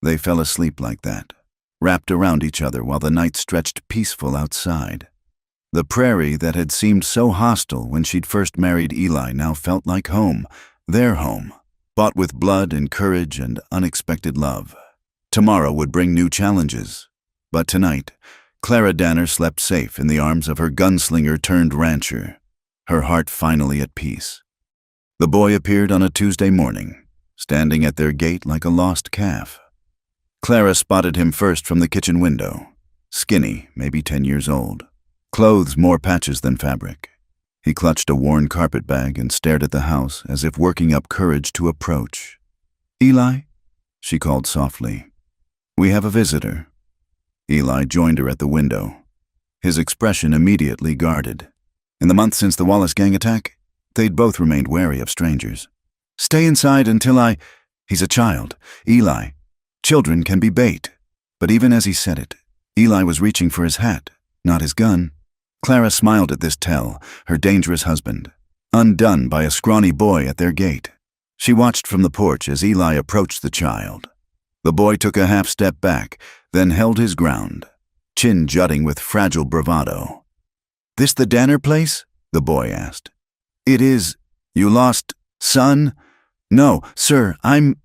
Speaker 1: They fell asleep like that, wrapped around each other while the night stretched peaceful outside. The prairie that had seemed so hostile when she'd first married Eli now felt like home, their home, bought with blood and courage and unexpected love. Tomorrow would bring new challenges. But tonight, Clara Danner slept safe in the arms of her gunslinger-turned-rancher, her heart finally at peace. The boy appeared on a Tuesday morning, standing at their gate like a lost calf. Clara spotted him first from the kitchen window, skinny, maybe 10 years old, clothes more patches than fabric. He clutched a worn carpet bag and stared at the house as if working up courage to approach. "Eli?" she called softly. "We have a visitor." Eli joined her at the window, his expression immediately guarded. In the months since the Wallace gang attack, they'd both remained wary of strangers. "Stay inside until I—" "He's a child, Eli. Children can be bait." But even as he said it, Eli was reaching for his hat, not his gun. Clara smiled at this tell, her dangerous husband, undone by a scrawny boy at their gate. She watched from the porch as Eli approached the child. The boy took a half-step back, then held his ground, chin jutting with fragile bravado. "This the Danner place?" the boy asked. "It is. You lost, son?" "No, sir, I'm—"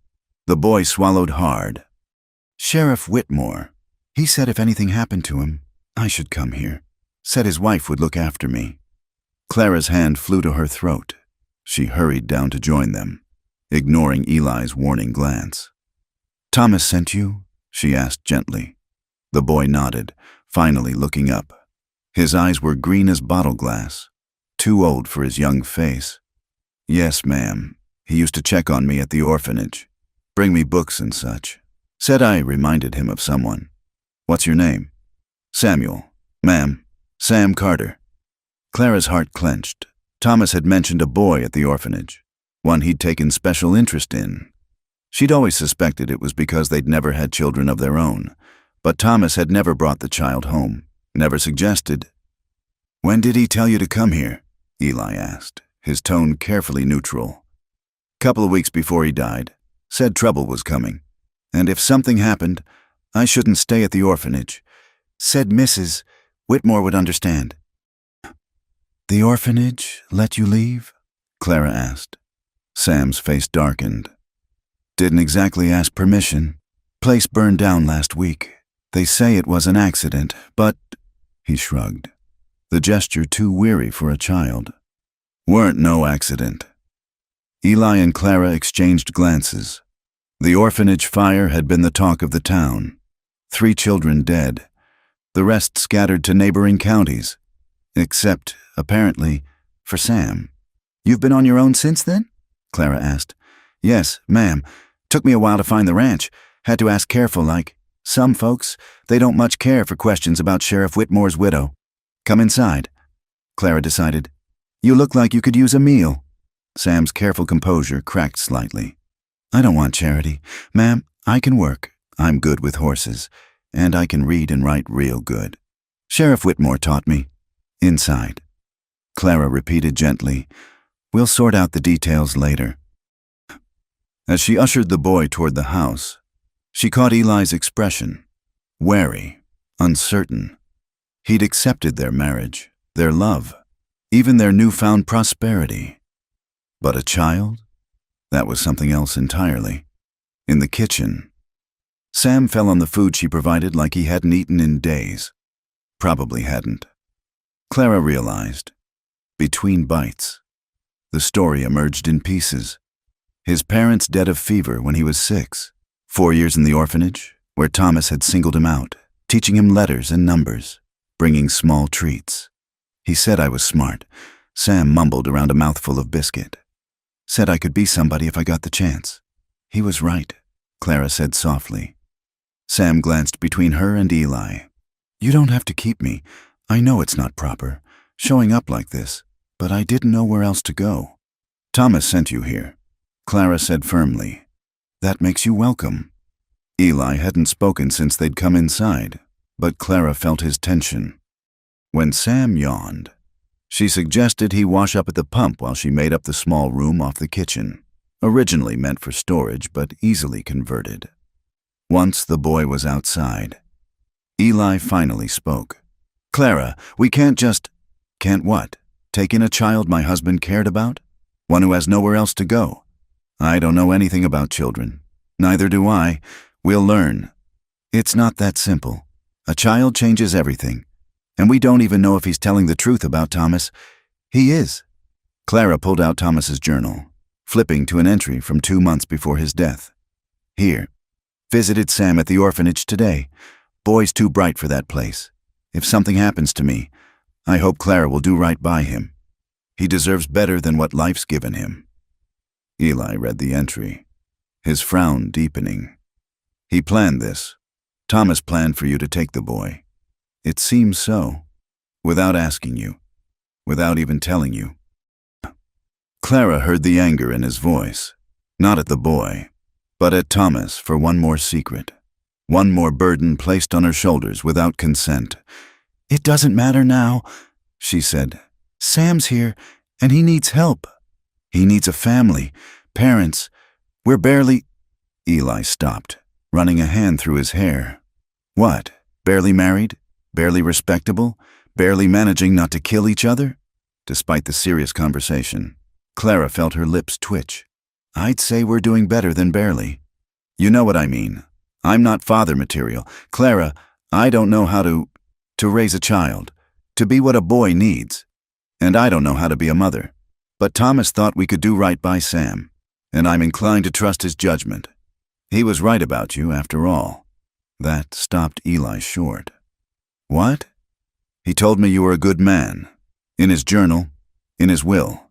Speaker 1: The boy swallowed hard. "Sheriff Whitmore. He said if anything happened to him, I should come here. Said his wife would look after me." Clara's hand flew to her throat. She hurried down to join them, ignoring Eli's warning glance. "Thomas sent you?" she asked gently. The boy nodded, finally looking up. His eyes were green as bottle glass, too old for his young face. "Yes, ma'am. He used to check on me at the orphanage, bring me books and such. Said I reminded him of someone." "What's your name?" "Samuel. Ma'am. Sam Carter." Clara's heart clenched. Thomas had mentioned a boy at the orphanage, one he'd taken special interest in. She'd always suspected it was because they'd never had children of their own, but Thomas had never brought the child home, never suggested. "When did he tell you to come here?" Eli asked, his tone carefully neutral. "Couple of weeks before he died. Said trouble was coming. And if something happened, I shouldn't stay at the orphanage. Said Mrs. Whitmore would understand." "The orphanage let you leave?" Clara asked. Sam's face darkened. "Didn't exactly ask permission. Place burned down last week. They say it was an accident, but—" he shrugged, the gesture too weary for a child. "Weren't no accident." Eli and Clara exchanged glances. The orphanage fire had been the talk of the town. 3 children dead, the rest scattered to neighboring counties. Except, apparently, for Sam. "You've been on your own since then?" Clara asked. "Yes, ma'am. Took me a while to find the ranch. Had to ask careful like. Some folks, they don't much care for questions about Sheriff Whitmore's widow." "Come inside," Clara decided. "You look like you could use a meal." Sam's careful composure cracked slightly. "I don't want charity. Ma'am, I can work. I'm good with horses. And I can read and write real good. Sheriff Whitmore taught me." "Inside," Clara repeated gently. "We'll sort out the details later." As she ushered the boy toward the house, she caught Eli's expression, wary, uncertain. He'd accepted their marriage, their love, even their newfound prosperity. But a child? That was something else entirely. In the kitchen, Sam fell on the food she provided like he hadn't eaten in days. Probably hadn't. Clara realized. Between bites, the story emerged in pieces. His parents dead of fever when he was 6. 4 years in the orphanage, where Thomas had singled him out, teaching him letters and numbers, bringing small treats. He said I was smart. Sam mumbled around a mouthful of biscuit. Said I could be somebody if I got the chance. He was right, Clara said softly. Sam glanced between her and Eli. "You don't have to keep me. I know it's not proper, showing up like this, but I didn't know where else to go." "Thomas sent you here," Clara said firmly. "That makes you welcome." Eli hadn't spoken since they'd come inside, but Clara felt his tension. When Sam yawned, she suggested he wash up at the pump while she made up the small room off the kitchen, originally meant for storage but easily converted. Once the boy was outside, Eli finally spoke. "Clara, we can't just—" Can't what? Take in a child my husband cared about? One who has nowhere else to go? I don't know anything about children. Neither do I. We'll learn. It's not that simple. A child changes everything. And we don't even know if he's telling the truth about Thomas. He is. Clara pulled out Thomas's journal, flipping to an entry from 2 months before his death. Here. Visited Sam at the orphanage today. Boy's too bright for that place. If something happens to me, I hope Clara will do right by him. He deserves better than what life's given him. Eli read the entry, his frown deepening. He planned this. Thomas planned for you to take the boy. It seems so. Without asking you. Without even telling you. Clara heard the anger in his voice. Not at the boy, but at Thomas for one more secret. One more burden placed on her shoulders without consent. It doesn't matter now, she said. Sam's here, and he needs help. He needs a family, parents. We're barely... Eli stopped, running a hand through his hair. What? Barely married? Barely respectable? Barely managing not to kill each other? Despite the serious conversation, Clara felt her lips twitch. I'd say we're doing better than barely. You know what I mean. I'm not father material. Clara, I don't know how to raise a child, to be what a boy needs. And I don't know how to be a mother. But Thomas thought we could do right by Sam, and I'm inclined to trust his judgment. He was right about you, after all. That stopped Eli short. What? He told me you were a good man. In his journal, in his will.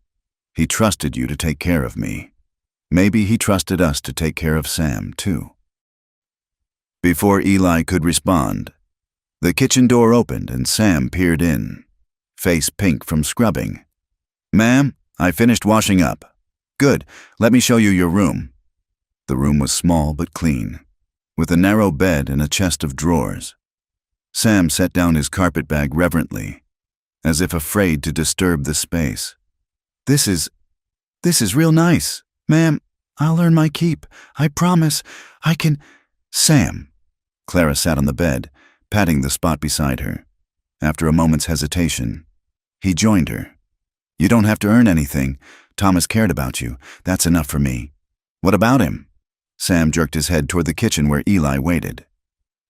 Speaker 1: He trusted you to take care of me. Maybe he trusted us to take care of Sam, too. Before Eli could respond, the kitchen door opened and Sam peered in, face pink from scrubbing. Ma'am, I finished washing up. Good, let me show you your room. The room was small but clean, with a narrow bed and a chest of drawers. Sam set down his carpet bag reverently, as if afraid to disturb the space. This is real nice. Ma'am, I'll earn my keep. I promise. I can... Sam. Clara sat on the bed, patting the spot beside her. After a moment's hesitation, he joined her. You don't have to earn anything. Thomas cared about you. That's enough for me. What about him? Sam jerked his head toward the kitchen where Eli waited.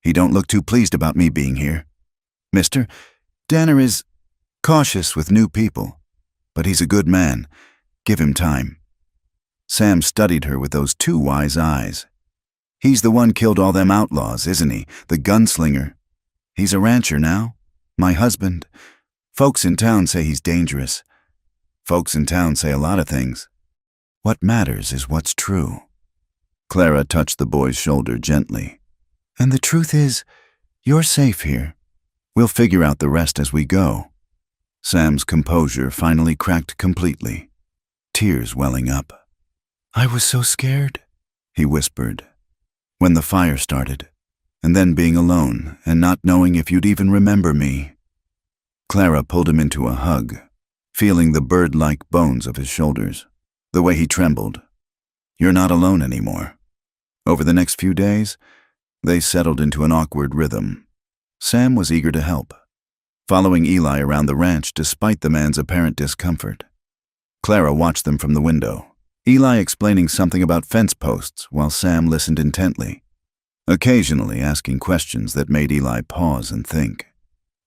Speaker 1: He don't look too pleased about me being here. Mister, Danner is cautious with new people, but he's a good man. Give him time. Sam studied her with those 2 wise eyes. He's the one killed all them outlaws, isn't he? The gunslinger. He's a rancher now. My husband. Folks in town say he's dangerous. Folks in town say a lot of things. What matters is what's true. Clara touched the boy's shoulder gently. And the truth is, you're safe here. We'll figure out the rest as we go. Sam's composure finally cracked completely, tears welling up. I was so scared, he whispered, when the fire started, and then being alone and not knowing if you'd even remember me. Clara pulled him into a hug, feeling the bird-like bones of his shoulders, the way he trembled. You're not alone anymore. Over the next few days, they settled into an awkward rhythm. Sam was eager to help, following Eli around the ranch despite the man's apparent discomfort. Clara watched them from the window, Eli explaining something about fence posts while Sam listened intently, occasionally asking questions that made Eli pause and think.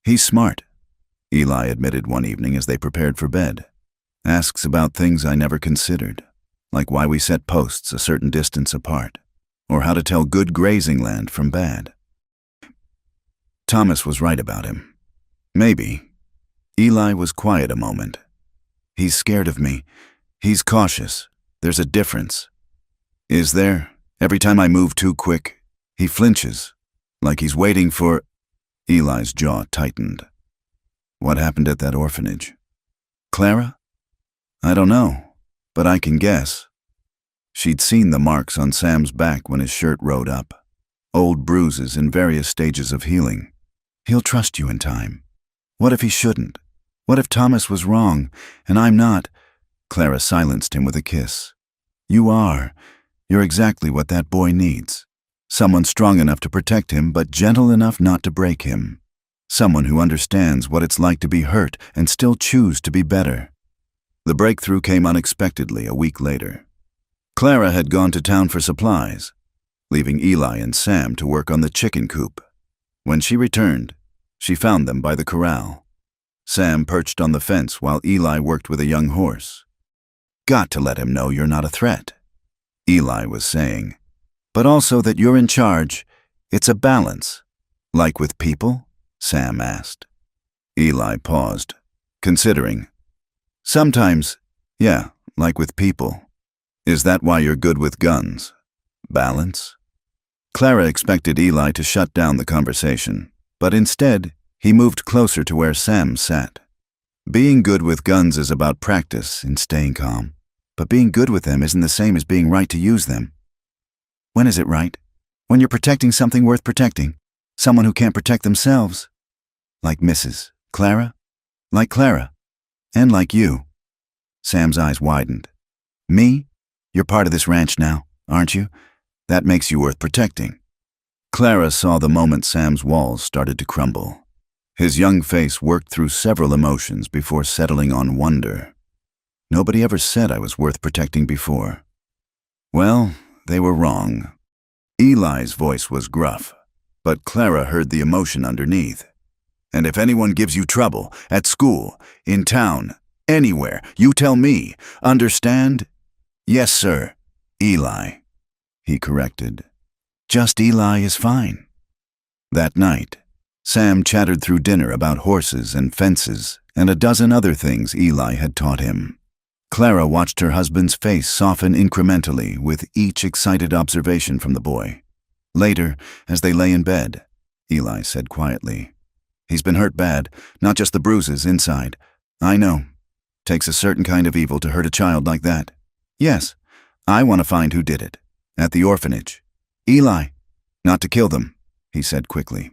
Speaker 1: He's smart, Eli admitted one evening as they prepared for bed. Asks about things I never considered, like why we set posts a certain distance apart, or how to tell good grazing land from bad. Thomas was right about him. Maybe. Eli was quiet a moment. He's scared of me. He's cautious. There's a difference. Is there? Every time I move too quick, he flinches, like he's waiting for... Eli's jaw tightened. What happened at that orphanage? Clara? I don't know, but I can guess. She'd seen the marks on Sam's back when his shirt rode up, old bruises in various stages of healing. He'll trust you in time. What if he shouldn't? What if Thomas was wrong, and I'm not? Clara silenced him with a kiss. You are. You're exactly what that boy needs. Someone strong enough to protect him, but gentle enough not to break him. Someone who understands what it's like to be hurt and still choose to be better. The breakthrough came unexpectedly a week later. Clara had gone to town for supplies, leaving Eli and Sam to work on the chicken coop. When she returned, she found them by the corral. Sam perched on the fence while Eli worked with a young horse. "Got to let him know you're not a threat," Eli was saying. "But also that you're in charge. It's a balance." "Like with people?" Sam asked. Eli paused, considering. "Sometimes, yeah, like with people. Is that why you're good with guns? Balance?" Clara expected Eli to shut down the conversation, but instead, he moved closer to where Sam sat. "Being good with guns is about practice and staying calm, but being good with them isn't the same as being right to use them." "When is it right? When you're protecting something worth protecting, someone who can't protect themselves. Like Mrs. Clara? Like Clara. And like you." Sam's eyes widened. "Me? You're part of this ranch now, aren't you? That makes you worth protecting." Clara saw the moment Sam's walls started to crumble. His young face worked through several emotions before settling on wonder. "Nobody ever said I was worth protecting before." Well, they were wrong. Eli's voice was gruff, but Clara heard the emotion underneath. "And if anyone gives you trouble, at school, in town, anywhere, you tell me, understand?" "Yes, sir. Eli," he corrected. "Just Eli is fine." That night, Sam chattered through dinner about horses and fences and a dozen other things Eli had taught him. Clara watched her husband's face soften incrementally with each excited observation from the boy. Later, as they lay in bed, Eli said quietly, "He's been hurt bad, not just the bruises inside. I know. Takes a certain kind of evil to hurt a child like that. Yes, I want to find who did it. At the orphanage. Eli, not to kill them," he said quickly.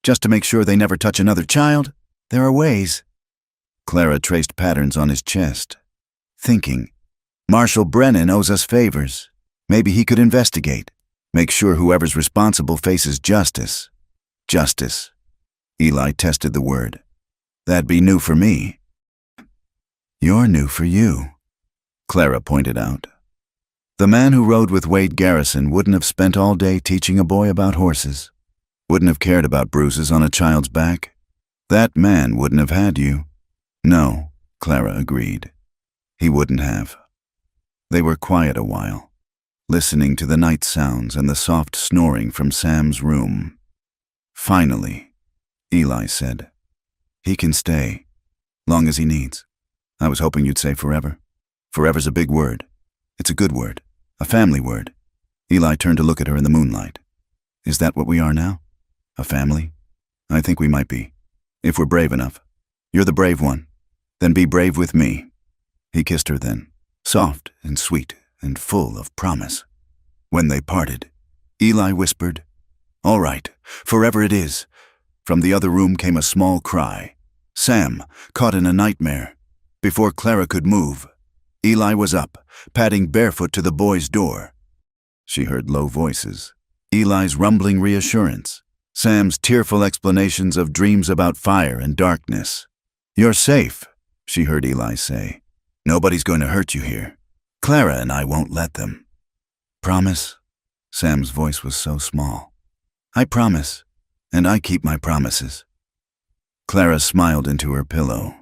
Speaker 1: "Just to make sure they never touch another child. There are ways." Clara traced patterns on his chest, thinking, "Marshal Brennan owes us favors. Maybe he could investigate. Make sure whoever's responsible faces justice." "Justice." Eli tested the word. "That'd be new for me." "You're new for you," Clara pointed out. The man who rode with Wade Garrison wouldn't have spent all day teaching a boy about horses. Wouldn't have cared about bruises on a child's back. That man wouldn't have had you. No, Clara agreed. He wouldn't have. They were quiet a while, listening to the night sounds and the soft snoring from Sam's room. Finally, Eli said, "He can stay, long as he needs. I was hoping you'd say forever. Forever's a big word. It's a good word, a family word." Eli turned to look at her in the moonlight. "Is that what we are now? A family? I think we might be, if we're brave enough. You're the brave one. Then be brave with me." He kissed her then, soft and sweet and full of promise. When they parted, Eli whispered, "All right, forever it is." From the other room came a small cry. Sam, caught in a nightmare. Before Clara could move, Eli was up, padding barefoot to the boy's door. She heard low voices, Eli's rumbling reassurance, Sam's tearful explanations of dreams about fire and darkness. "You're safe," she heard Eli say. "Nobody's going to hurt you here. Clara and I won't let them." "Promise?" Sam's voice was so small. "I promise, and I keep my promises." Clara smiled into her pillow.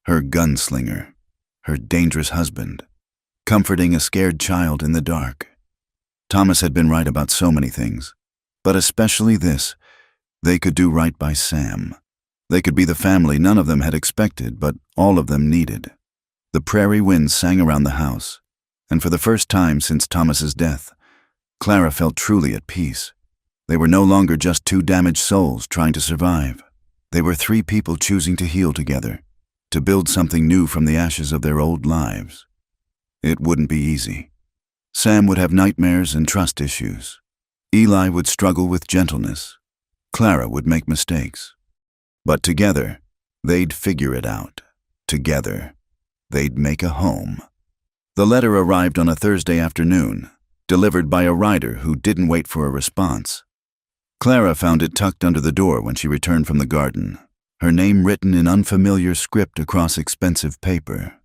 Speaker 1: Her gunslinger, her dangerous husband, comforting a scared child in the dark. Thomas had been right about so many things, but especially this. They could do right by Sam. They could be the family none of them had expected, but all of them needed. The prairie winds sang around the house, and for the first time since Thomas's death, Clara felt truly at peace. They were no longer just two damaged souls trying to survive. They were three people choosing to heal together, to build something new from the ashes of their old lives. It wouldn't be easy. Sam would have nightmares and trust issues. Eli would struggle with gentleness. Clara would make mistakes. But together, they'd figure it out. Together, they'd make a home. The letter arrived on a Thursday afternoon, delivered by a rider who didn't wait for a response. Clara found it tucked under the door when she returned from the garden, her name written in unfamiliar script across expensive paper.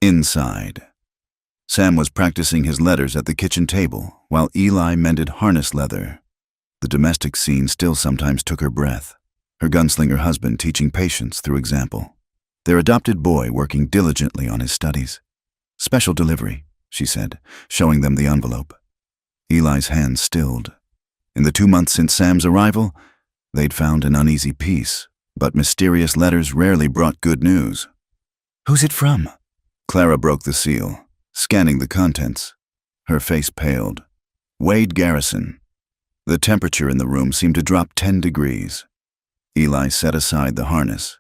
Speaker 1: Inside. Sam was practicing his letters at the kitchen table while Eli mended harness leather. The domestic scene still sometimes took her breath, her gunslinger husband teaching patience through example, their adopted boy working diligently on his studies. "Special delivery," she said, showing them the envelope. Eli's hands stilled. In the 2 months since Sam's arrival, they'd found an uneasy peace, but mysterious letters rarely brought good news. "Who's it from?" Clara broke the seal, scanning the contents. Her face paled. "Wade Garrison." The temperature in the room seemed to drop 10 degrees. Eli set aside the harness,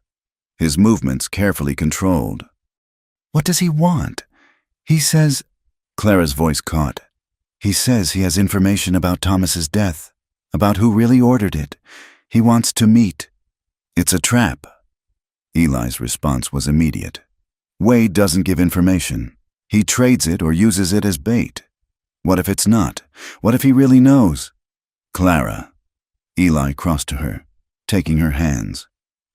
Speaker 1: his movements carefully controlled. "What does he want? He says—" Clara's voice caught. "He says he has information about Thomas's death, about who really ordered it. He wants to meet. It's a trap." Eli's response was immediate. "Wade doesn't give information. He trades it or uses it as bait. What if it's not? What if he really knows?" "Clara." Eli crossed to her, taking her hands.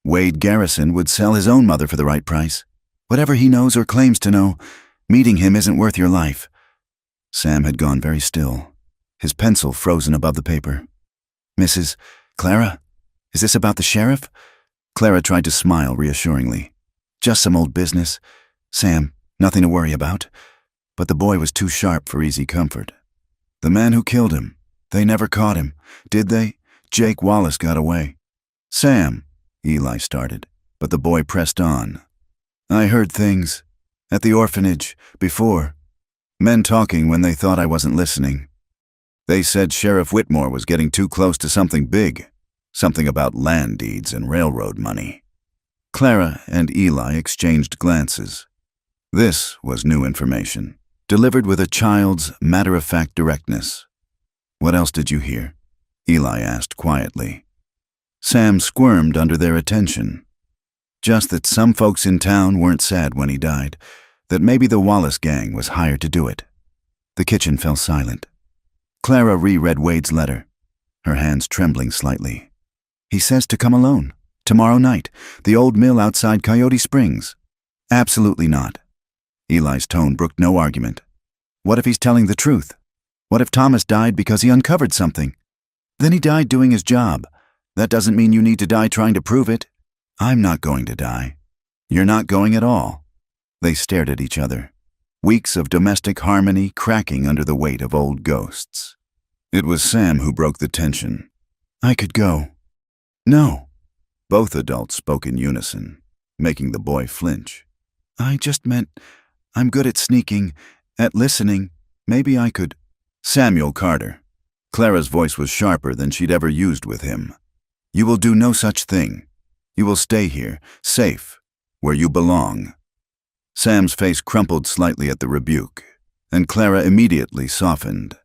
Speaker 1: "Wade Garrison would sell his own mother for the right price. Whatever he knows or claims to know, meeting him isn't worth your life." Sam had gone very still, his pencil frozen above the paper. "Mrs. Clara, is this about the sheriff?" Clara tried to smile reassuringly. "Just some old business. Sam, nothing to worry about." But the boy was too sharp for easy comfort. "The man who killed him, they never caught him, did they? Jake Wallace got away." "Sam," Eli started, but the boy pressed on. "I heard things. At the orphanage, before. Men talking when they thought I wasn't listening. They said Sheriff Whitmore was getting too close to something big, something about land deeds and railroad money." Clara and Eli exchanged glances. This was new information, delivered with a child's matter-of-fact directness. "What else did you hear?" Eli asked quietly. Sam squirmed under their attention. "Just that some folks in town weren't sad when he died, that maybe the Wallace gang was hired to do it." The kitchen fell silent. Clara reread Wade's letter, her hands trembling slightly. "He says to come alone, tomorrow night, the old mill outside Coyote Springs." "Absolutely not." Eli's tone brooked no argument. "What if he's telling the truth? What if Thomas died because he uncovered something? Then he died doing his job. That doesn't mean you need to die trying to prove it." "I'm not going to die." "You're not going at all." They stared at each other, weeks of domestic harmony cracking under the weight of old ghosts. It was Sam who broke the tension. "I could go." "No." Both adults spoke in unison, making the boy flinch. "I just meant I'm good at sneaking, at listening. Maybe I could—" "Samuel Carter." Clara's voice was sharper than she'd ever used with him. "You will do no such thing. You will stay here, safe, where you belong." Sam's face crumpled slightly at the rebuke, and Clara immediately softened.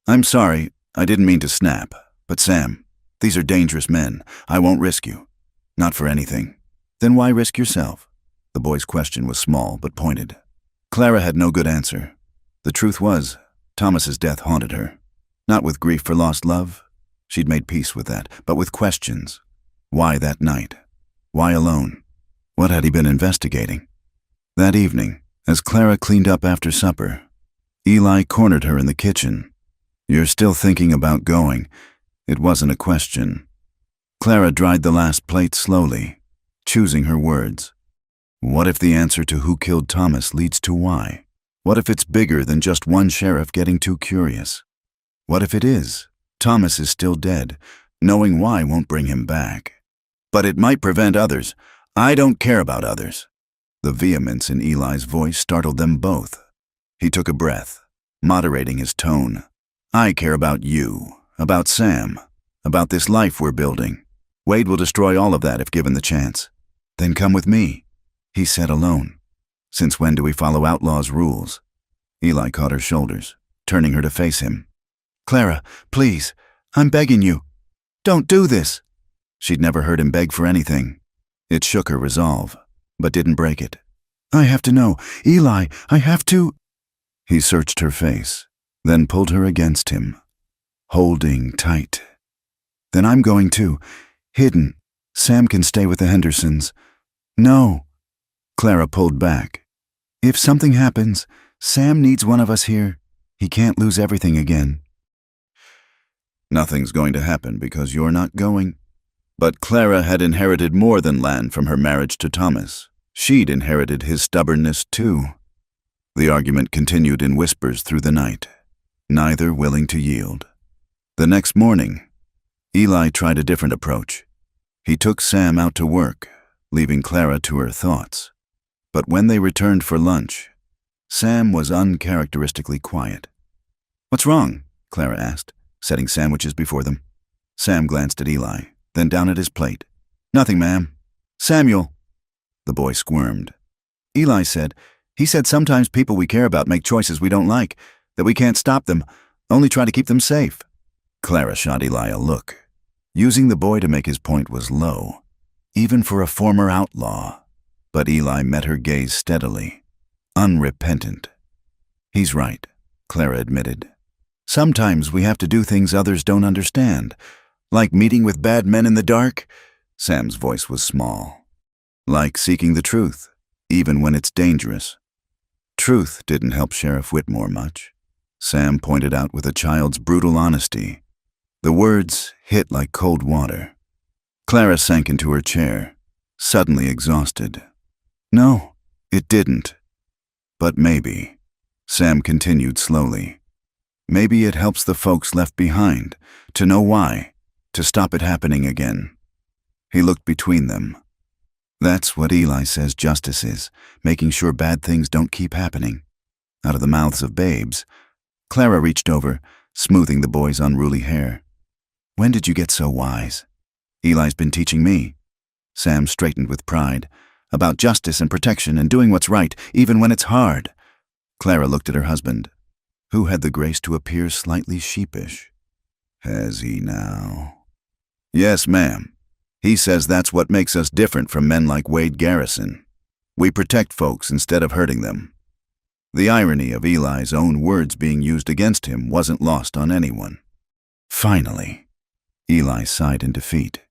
Speaker 1: "I'm sorry, I didn't mean to snap, but Sam, these are dangerous men. I won't risk you. Not for anything." "Then why risk yourself?" The boy's question was small but pointed. Clara had no good answer. The truth was, Thomas's death haunted her. Not with grief for lost love. She'd made peace with that, but with questions. Why that night? Why alone? What had he been investigating? That evening, as Clara cleaned up after supper, Eli cornered her in the kitchen. "You're still thinking about going." It wasn't a question. Clara dried the last plate slowly, choosing her words. What if the answer to who killed Thomas leads to why? What if it's bigger than just one sheriff getting too curious? What if it is? Thomas is still dead. Knowing why won't bring him back. But it might prevent others. I don't care about others. The vehemence in Eli's voice startled them both. He took a breath, moderating his tone. I care about you, about Sam, about this life we're building. Wade will destroy all of that if given the chance. Then come with me, he said alone. Since when do we follow outlaws' rules? Eli caught her shoulders, turning her to face him. Clara, please, I'm begging you. Don't do this. She'd never heard him beg for anything. It shook her resolve, but didn't break it. I have to know. Eli, I have to. He searched her face, then pulled her against him, holding tight. Then I'm going too. Hidden. Sam can stay with the Hendersons. No. Clara pulled back. If something happens, Sam needs one of us here. He can't lose everything again. Nothing's going to happen because you're not going. But Clara had inherited more than land from her marriage to Thomas. She'd inherited his stubbornness too. The argument continued in whispers through the night, neither willing to yield. The next morning, Eli tried a different approach. He took Sam out to work, leaving Clara to her thoughts. But when they returned for lunch, Sam was uncharacteristically quiet. "What's wrong?" Clara asked, setting sandwiches before them. Sam glanced at Eli, then down at his plate. "Nothing, ma'am." "Samuel." The boy squirmed. Eli said, "He said sometimes people we care about make choices we don't like, that we can't stop them, only try to keep them safe." Clara shot Eli a look. Using the boy to make his point was low, even for a former outlaw. But Eli met her gaze steadily, unrepentant. "He's right," Clara admitted. "Sometimes we have to do things others don't understand, like meeting with bad men in the dark." Sam's voice was small. "Like seeking the truth, even when it's dangerous." Truth didn't help Sheriff Whitmore much, Sam pointed out with a child's brutal honesty. The words hit like cold water. Clara sank into her chair, suddenly exhausted. "No, it didn't. But maybe," Sam continued slowly, "maybe it helps the folks left behind to know why, to stop it happening again." He looked between them. "That's what Eli says justice is, making sure bad things don't keep happening." Out of the mouths of babes, Clara reached over, smoothing the boy's unruly hair. "When did you get so wise?" "Eli's been teaching me." Sam straightened with pride, "about justice and protection and doing what's right, even when it's hard." Clara looked at her husband, who had the grace to appear slightly sheepish. "Has he now?" "Yes, ma'am. He says that's what makes us different from men like Wade Garrison. We protect folks instead of hurting them." The irony of Eli's own words being used against him wasn't lost on anyone. "Finally." Eli sighed in defeat.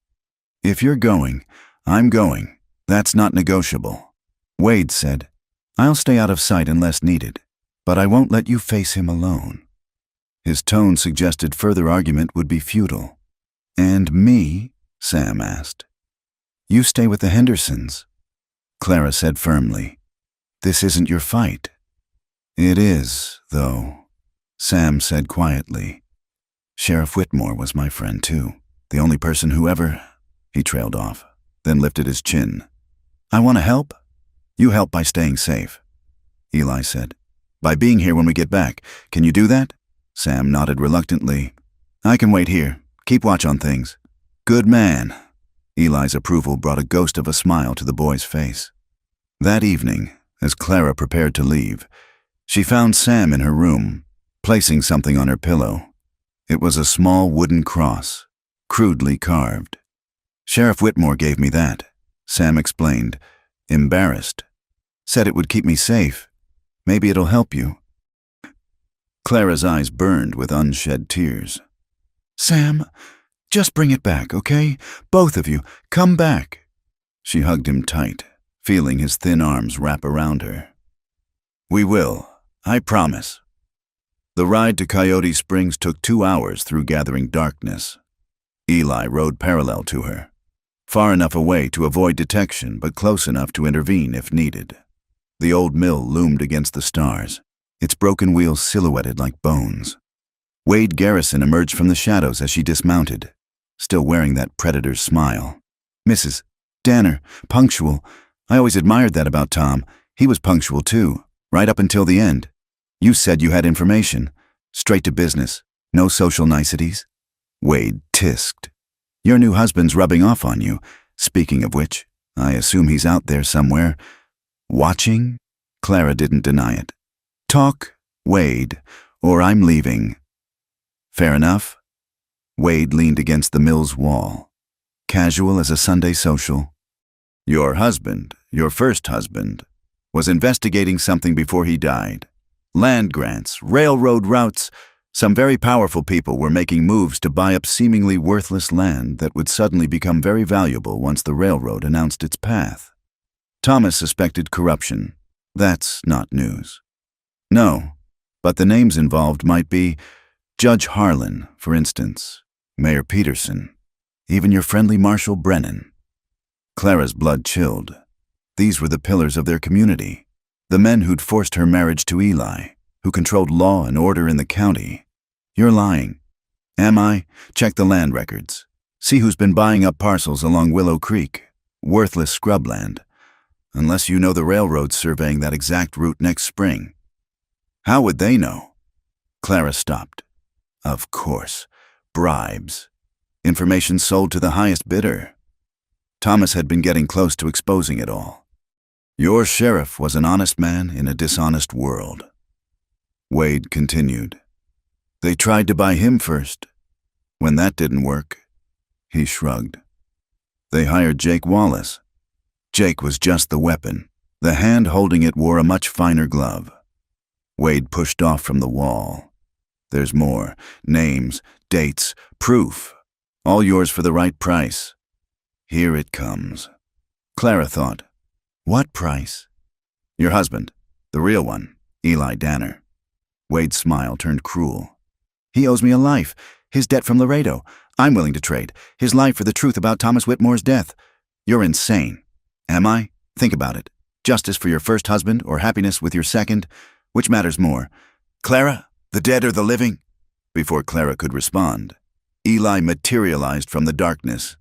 Speaker 1: "If you're going, I'm going. That's not negotiable." Wade said, "I'll stay out of sight unless needed, but I won't let you face him alone." His tone suggested further argument would be futile. "And me?" Sam asked. "You stay with the Hendersons." Clara said firmly, "This isn't your fight." "It is, though," Sam said quietly. "Sheriff Whitmore was my friend, too. The only person who ever—" He trailed off, then lifted his chin. "I want to help." "You help by staying safe," Eli said. "By being here when we get back. Can you do that?" Sam nodded reluctantly. "I can wait here. Keep watch on things." "Good man." Eli's approval brought a ghost of a smile to the boy's face. That evening, as Clara prepared to leave, she found Sam in her room, placing something on her pillow. It was a small wooden cross, crudely carved. "Sheriff Whitmore gave me that," Sam explained, embarrassed. "Said it would keep me safe. Maybe it'll help you." Clara's eyes burned with unshed tears. "Sam, just bring it back, okay? Both of you, come back." She hugged him tight, feeling his thin arms wrap around her. "We will, I promise." The ride to Coyote Springs took 2 hours through gathering darkness. Eli rode parallel to her, far enough away to avoid detection but close enough to intervene if needed. The old mill loomed against the stars, its broken wheels silhouetted like bones. Wade Garrison emerged from the shadows as she dismounted, still wearing that predator's smile. "Mrs. Danner, punctual. I always admired that about Tom. He was punctual too, right up until the end. You said you had information. Straight to business. No social niceties." Wade tisked. "Your new husband's rubbing off on you. Speaking of which, I assume he's out there somewhere." "Watching?" Clara didn't deny it. "Talk, Wade, or I'm leaving." "Fair enough." Wade leaned against the mill's wall, casual as a Sunday social. "Your husband, your first husband, was investigating something before he died. Land grants, railroad routes. Some very powerful people were making moves to buy up seemingly worthless land that would suddenly become very valuable once the railroad announced its path. Thomas suspected corruption. That's not news. No, but the names involved might be Judge Harlan, for instance, Mayor Peterson, even your friendly Marshal Brennan. Clara's blood chilled. These were the pillars of their community, the men who'd forced her marriage to Eli, who controlled law and order in the county. You're lying. Am I? Check the land records. See who's been buying up parcels along Willow Creek, worthless scrubland. Unless you know the railroad's surveying that exact route next spring. How would they know? Clara stopped. Of course. Bribes. Information sold to the highest bidder. Thomas had been getting close to exposing it all. Your sheriff was an honest man in a dishonest world. Wade continued. They tried to buy him first. When that didn't work, he shrugged. They hired Jake Wallace. Jake was just the weapon. The hand holding it wore a much finer glove. Wade pushed off from the wall. There's more. Names, dates, proof. All yours for the right price. Here it comes. Clara thought. What price? Your husband. The real one. Eli Danner. Wade's smile turned cruel. He owes me a life. His debt from Laredo. I'm willing to trade. His life for the truth about Thomas Whitmore's death. You're insane. Am I? Think about it. Justice for your first husband or happiness with your second? Which matters more? Clara? The dead or the living? Before Clara could respond, Eli materialized from the darkness,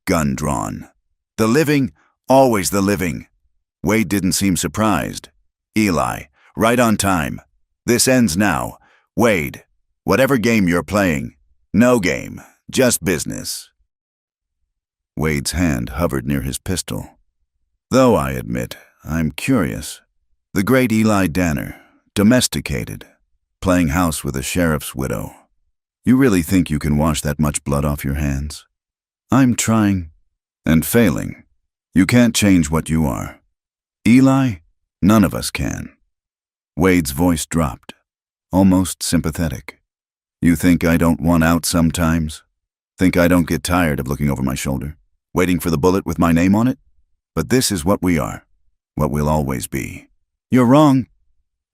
Speaker 1: gun drawn. The living? Always the living. Wade didn't seem surprised. Eli, right on time. This ends now. Wade, whatever game you're playing, no game, just business. Wade's hand hovered near his pistol. Though I admit, I'm curious. The great Eli Danner, domesticated, playing house with a sheriff's widow. You really think you can wash that much blood off your hands? I'm trying, and failing. You can't change what you are. Eli, none of us can. Wade's voice dropped, almost sympathetic. You think I don't want out sometimes? Think I don't get tired of looking over my shoulder, waiting for the bullet with my name on it? But this is what we are, what we'll always be. You're wrong.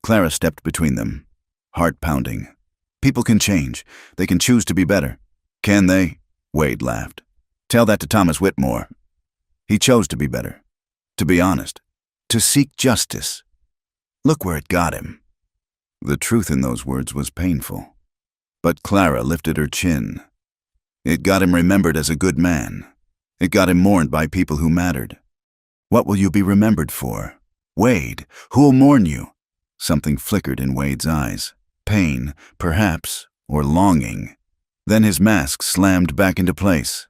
Speaker 1: Clara stepped between them, heart pounding. People can change. They can choose to be better. Can they? Wade laughed. Tell that to Thomas Whitmore. He chose to be better. To be honest. To seek justice. Look where it got him. The truth in those words was painful. But Clara lifted her chin. It got him remembered as a good man. It got him mourned by people who mattered. What will you be remembered for? Wade, who'll mourn you? Something flickered in Wade's eyes. Pain, perhaps, or longing. Then his mask slammed back into place.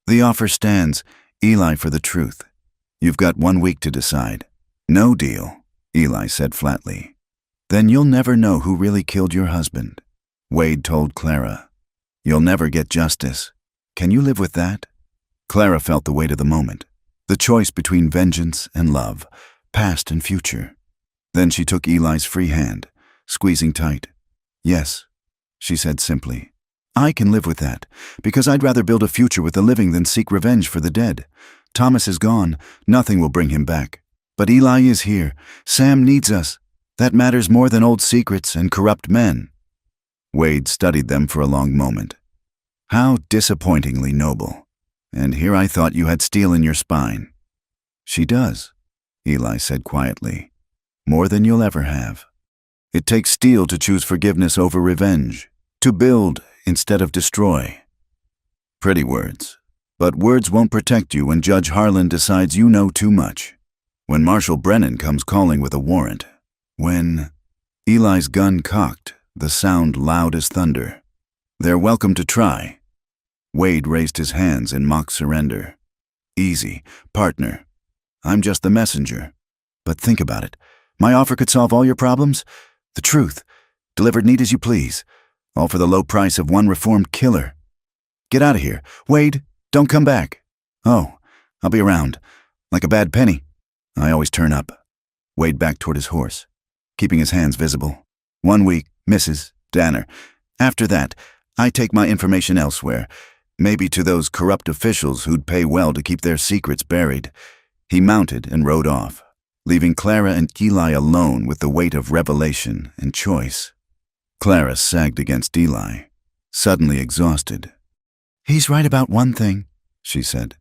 Speaker 1: The offer stands, Eli, for the truth. You've got 1 week to decide. No deal, Eli said flatly. Then you'll never know who really killed your husband. Wade told Clara. You'll never get justice. Can you live with that? Clara felt the weight of the moment. The choice between vengeance and love, past and future. Then she took Eli's free hand, squeezing tight. Yes, she said simply. I can live with that, because I'd rather build a future with the living than seek revenge for the dead. Thomas is gone. Nothing will bring him back. But Eli is here. Sam needs us. That matters more than old secrets and corrupt men. Wade studied them for a long moment. How disappointingly noble. And here I thought you had steel in your spine. She does, Eli said quietly. More than you'll ever have. It takes steel to choose forgiveness over revenge, to build instead of destroy. Pretty words. But words won't protect you when Judge Harlan decides you know too much. When Marshal Brennan comes calling with a warrant. When Eli's gun cocked, the sound loud as thunder. They're welcome to try. Wade raised his hands in mock surrender. Easy, partner. I'm just the messenger. But think about it. My offer could solve all your problems. The truth, delivered neat as you please. All for the low price of one reformed killer. Get out of here. Wade, don't come back. Oh, I'll be around. Like a bad penny. I always turn up. Wade backed toward his horse, keeping his hands visible. 1 week, Mrs. Danner. After that, I take my information elsewhere, maybe to those corrupt officials who'd pay well to keep their secrets buried." He mounted and rode off, leaving Clara and Eli alone with the weight of revelation and choice. Clara sagged against Eli, suddenly exhausted. "He's right about one thing," she said.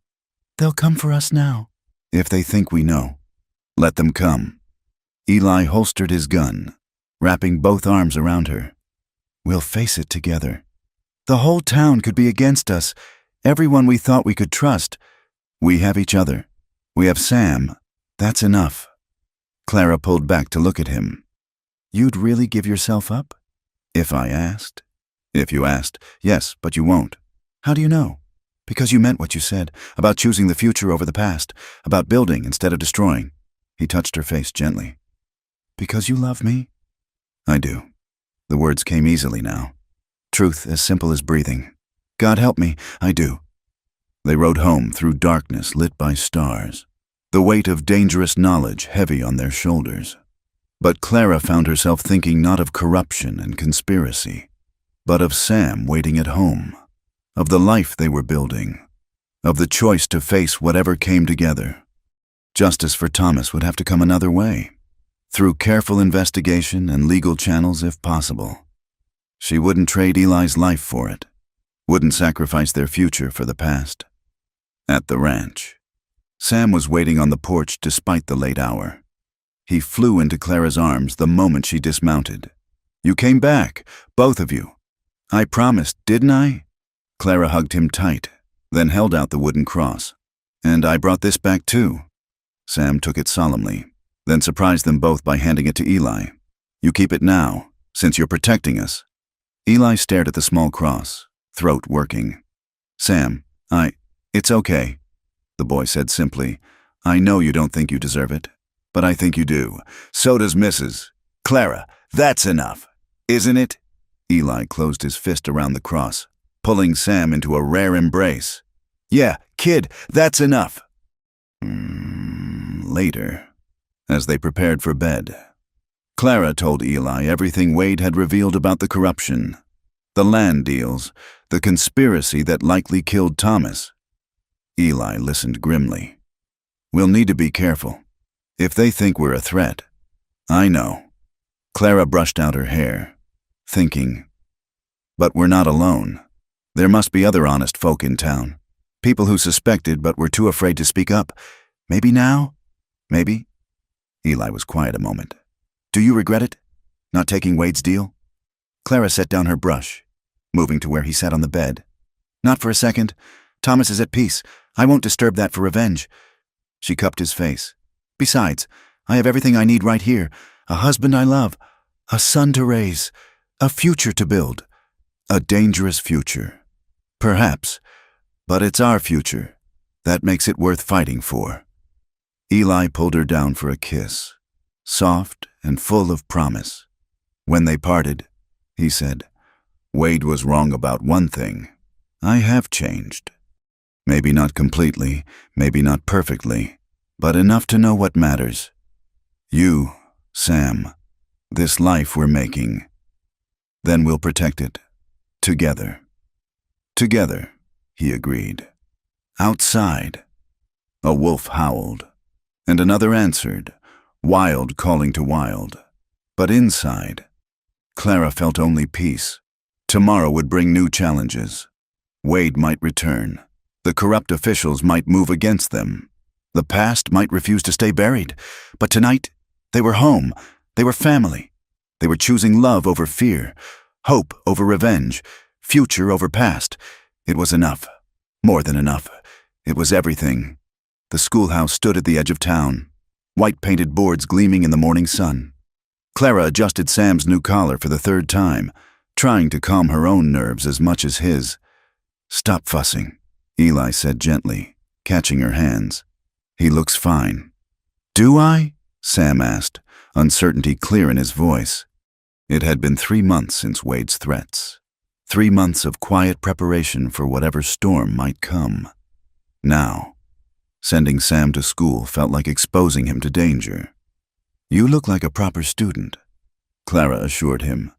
Speaker 1: "They'll come for us now." "If they think we know, let them come." Eli holstered his gun, wrapping both arms around her. "We'll face it together. The whole town could be against us, everyone we thought we could trust. We have each other. We have Sam. That's enough." Clara pulled back to look at him. "You'd really give yourself up?" "If I asked." "If you asked, yes, but you won't." "How do you know?" "Because you meant what you said, about choosing the future over the past, about building instead of destroying." He touched her face gently. "Because you love me?" "I do." The words came easily now. Truth as simple as breathing. "God help me, I do." They rode home through darkness lit by stars, the weight of dangerous knowledge heavy on their shoulders. But Clara found herself thinking not of corruption and conspiracy, but of Sam waiting at home, of the life they were building, of the choice to face whatever came together. Justice for Thomas would have to come another way, through careful investigation and legal channels if possible. She wouldn't trade Eli's life for it, wouldn't sacrifice their future for the past. At the ranch, Sam was waiting on the porch despite the late hour. He flew into Clara's arms the moment she dismounted. "You came back, both of you. I promised, didn't I?" Clara hugged him tight, then held out the wooden cross. "And I brought this back too." Sam took it solemnly, then surprised them both by handing it to Eli. "You keep it now, since you're protecting us." Eli stared at the small cross, throat working. "Sam, it's okay," the boy said simply. "I know you don't think you deserve it, but I think you do. So does Mrs. Clara, that's enough, isn't it?" Eli closed his fist around the cross, pulling Sam into a rare embrace. "Yeah, kid, that's enough." Later, as they prepared for bed, Clara told Eli everything Wade had revealed about the corruption, the land deals, the conspiracy that likely killed Thomas. Eli listened grimly. "We'll need to be careful. If they think we're a threat." "I know." Clara brushed out her hair, thinking. "But we're not alone. There must be other honest folk in town. People who suspected but were too afraid to speak up. Maybe now? Maybe?" Eli was quiet a moment. "Do you regret it? Not taking Wade's deal?" Clara set down her brush, moving to where he sat on the bed. "Not for a second. Thomas is at peace. I won't disturb that for revenge." She cupped his face. "Besides, I have everything I need right here. A husband I love, a son to raise, a future to build. A dangerous future. Perhaps, but it's our future. That makes it worth fighting for." Eli pulled her down for a kiss, soft and full of promise. When they parted, he said, "Wade was wrong about one thing. I have changed. Maybe not completely, maybe not perfectly, but enough to know what matters. You, Sam, this life we're making. Then we'll protect it. Together." "Together," he agreed. Outside, a wolf howled, and another answered, wild calling to wild. But inside, Clara felt only peace. Tomorrow would bring new challenges. Wade might return. The corrupt officials might move against them. The past might refuse to stay buried. But tonight, they were home. They were family. They were choosing love over fear, hope over revenge, future over past. It was enough. More than enough. It was everything. The schoolhouse stood at the edge of town, white-painted boards gleaming in the morning sun. Clara adjusted Sam's new collar for the third time, trying to calm her own nerves as much as his. "Stop fussing," Eli said gently, catching her hands. "He looks fine." "Do I?" Sam asked, uncertainty clear in his voice. It had been 3 months since Wade's threats. 3 months of quiet preparation for whatever storm might come. Now, sending Sam to school felt like exposing him to danger. "You look like a proper student," Clara assured him.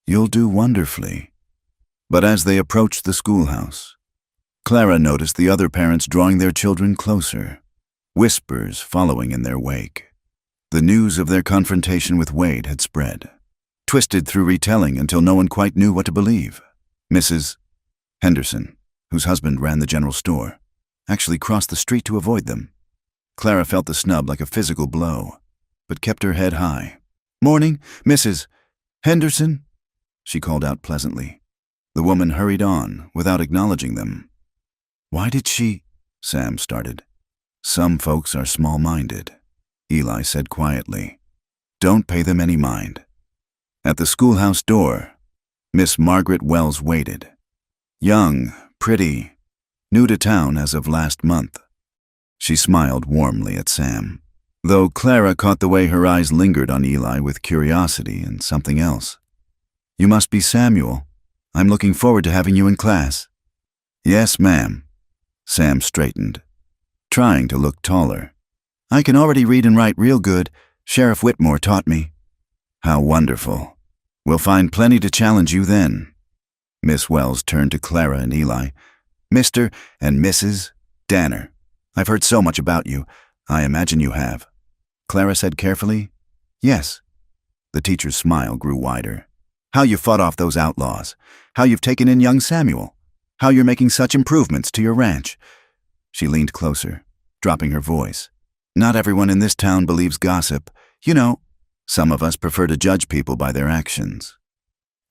Speaker 1: "You'll do wonderfully." But as they approached the schoolhouse, Clara noticed the other parents drawing their children closer, whispers following in their wake. The news of their confrontation with Wade had spread, twisted through retelling until no one quite knew what to believe. Mrs. Henderson, whose husband ran the general store, actually crossed the street to avoid them. Clara felt the snub like a physical blow, but kept her head high. "Morning, Mrs. Henderson," she called out pleasantly. The woman hurried on, without acknowledging them. "Why did she—" Sam started. "Some folks are small-minded," Eli said quietly. "Don't pay them any mind." At the schoolhouse door, Miss Margaret Wells waited. Young, pretty, new to town as of last month. She smiled warmly at Sam, though Clara caught the way her eyes lingered on Eli with curiosity and something else. "You must be Samuel. I'm looking forward to having you in class." "Yes, ma'am." Sam straightened, trying to look taller. "I can already read and write real good. Sheriff Whitmore taught me." "How wonderful. We'll find plenty to challenge you then." Miss Wells turned to Clara and Eli. "Mr. and Mrs. Danner, I've heard so much about you. I imagine you have." Clara said carefully, "Yes." The teacher's smile grew wider. "How you fought off those outlaws. How you've taken in young Samuel. How you're making such improvements to your ranch." She leaned closer, dropping her voice. "Not everyone in this town believes gossip. You know, some of us prefer to judge people by their actions."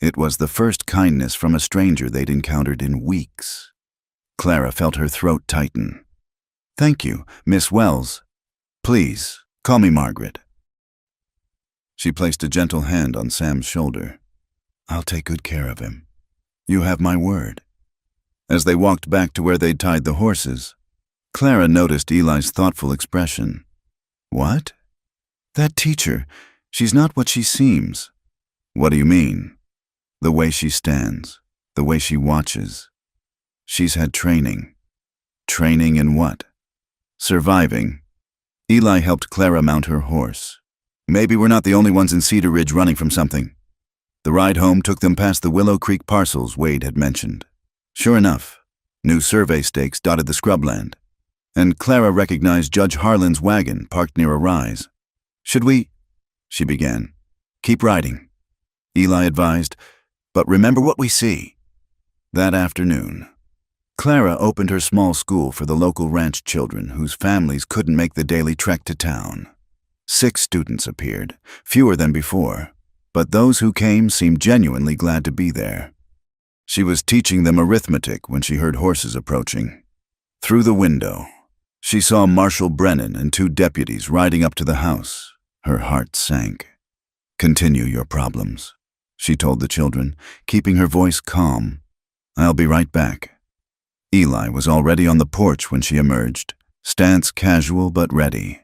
Speaker 1: It was the first kindness from a stranger they'd encountered in weeks. Clara felt her throat tighten. "Thank you, Miss Wells. Please, call me Margaret." She placed a gentle hand on Sam's shoulder. "I'll take good care of him. You have my word." As they walked back to where they'd tied the horses, Clara noticed Eli's thoughtful expression. "What?" "That teacher. She's not what she seems." "What do you mean?" "The way she stands, the way she watches. She's had training." "Training in what?" "Surviving." Eli helped Clara mount her horse. "Maybe we're not the only ones in Cedar Ridge running from something." The ride home took them past the Willow Creek parcels Wade had mentioned. Sure enough, new survey stakes dotted the scrubland, and Clara recognized Judge Harlan's wagon parked near a rise. "Should we—" she began. "Keep riding," Eli advised, "but remember what we see." That afternoon, Clara opened her small school for the local ranch children whose families couldn't make the daily trek to town. 6 students appeared, fewer than before, but those who came seemed genuinely glad to be there. She was teaching them arithmetic when she heard horses approaching. Through the window, she saw Marshal Brennan and 2 deputies riding up to the house. Her heart sank. "Continue your problems," she told the children, keeping her voice calm. "I'll be right back." Eli was already on the porch when she emerged, stance casual but ready.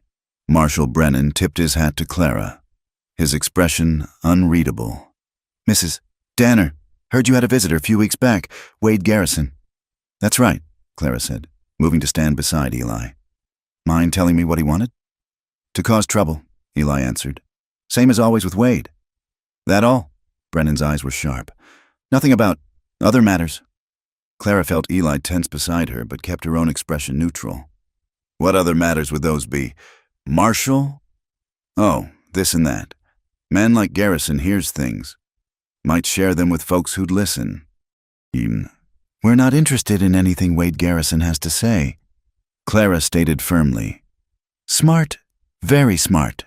Speaker 1: Marshal Brennan tipped his hat to Clara, his expression unreadable. "Mrs. Danner, heard you had a visitor a few weeks back, Wade Garrison." "That's right," Clara said, moving to stand beside Eli. "Mind telling me what he wanted?" "To cause trouble," Eli answered. "Same as always with Wade." "That all?" Brennan's eyes were sharp. "Nothing about other matters." Clara felt Eli tense beside her, but kept her own expression neutral. "What other matters would those be? Marshal?" "Oh, this and that. Man like Garrison hears things. Might share them with folks who'd listen." "We're not interested in anything Wade Garrison has to say," Clara stated firmly. "Smart, very smart."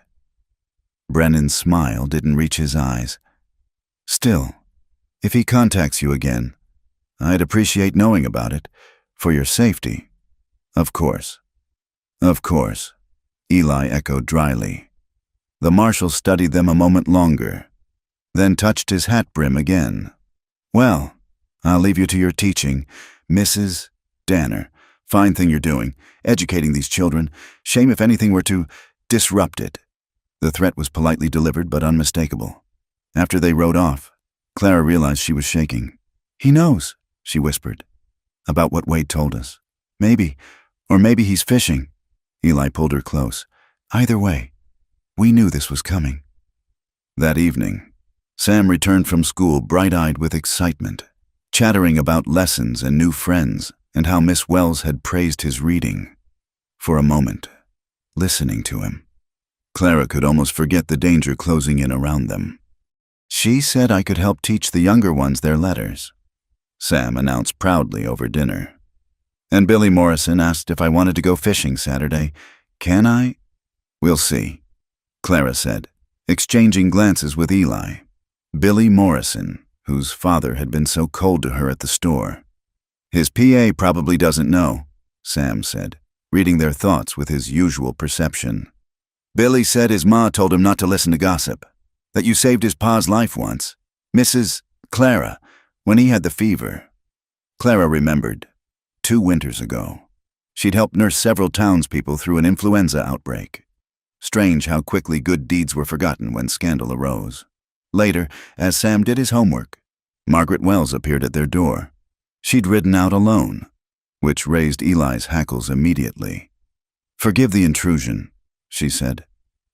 Speaker 1: Brennan's smile didn't reach his eyes. "Still, if he contacts you again, I'd appreciate knowing about it, for your safety." "Of course." "Of course," Eli echoed dryly. The marshal studied them a moment longer, then touched his hat brim again. "Well, I'll leave you to your teaching, Mrs. Danner. Fine thing you're doing, educating these children. Shame if anything were to disrupt it." The threat was politely delivered but unmistakable. After they rode off, Clara realized she was shaking. "He knows," she whispered. "About what Wade told us. Maybe, or maybe he's fishing." Eli pulled her close. "Either way, we knew this was coming." That evening, Sam returned from school bright-eyed with excitement. chattering about lessons and new friends and how Miss Wells had praised his reading. For a moment, listening to him, Clara could almost forget the danger closing in around them. "She said I could help teach the younger ones their letters," Sam announced proudly over dinner. "And Billy Morrison asked if I wanted to go fishing Saturday. Can I?" "We'll see," Clara said, exchanging glances with Eli. Billy Morrison, whose father had been so cold to her at the store. "His PA probably doesn't know," Sam said, reading their thoughts with his usual perception. "Billy said his ma told him not to listen to gossip, that you saved his pa's life once, Mrs. Clara, when he had the fever." Clara remembered. 2 winters ago, she'd helped nurse several townspeople through an influenza outbreak. Strange how quickly good deeds were forgotten when scandal arose. Later, as Sam did his homework, Margaret Wells appeared at their door. She'd ridden out alone, which raised Eli's hackles immediately. "Forgive the intrusion," she said,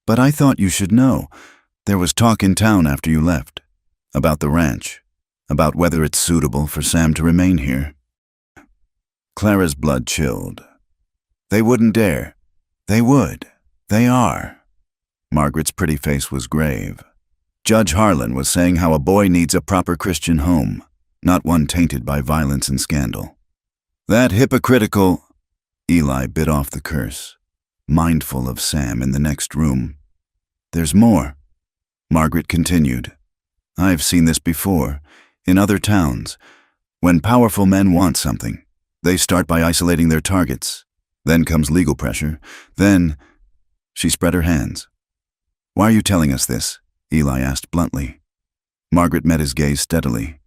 Speaker 1: "but I thought you should know. There was talk in town after you left, about the ranch, about whether it's suitable for Sam to remain here." Clara's blood chilled. "They wouldn't dare. They would. They are." Margaret's pretty face was grave. Judge Harlan was saying how a boy needs a proper Christian home, not one tainted by violence and scandal. "That hypocritical—" Eli bit off the curse, mindful of Sam in the next room. "There's more," Margaret continued. "I've seen this before, in other towns. When powerful men want something, they start by isolating their targets. Then comes legal pressure. Then—" She spread her hands. "Why are you telling us this?" Eli asked bluntly. Margaret met his gaze steadily.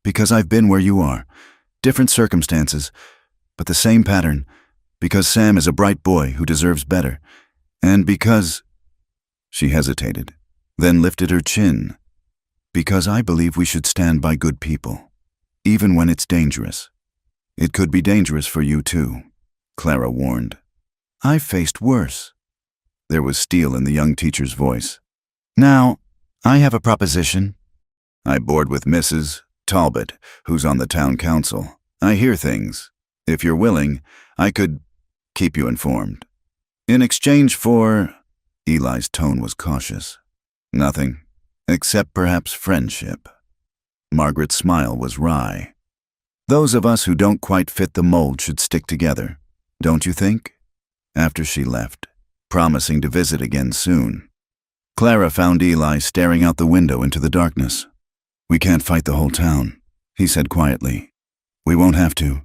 Speaker 1: "Because I've been where you are. Different circumstances, but the same pattern. Because Sam is a bright boy who deserves better. And because—" She hesitated, then lifted her chin. "Because I believe we should stand by good people, even when it's dangerous. It could be dangerous for you too," Clara warned. "I've faced worse." There was steel in the young teacher's voice. "Now, I have a proposition." "I board with Mrs. Talbot, who's on the town council. I hear things. If you're willing, I could keep you informed. In exchange for—" Eli's tone was cautious. "Nothing, except perhaps friendship." Margaret's smile was wry. "Those of us who don't quite fit the mold should stick together, don't you think?" After she left, promising to visit again soon, Clara found Eli staring out the window into the darkness. "We can't fight the whole town," he said quietly. "We won't have to.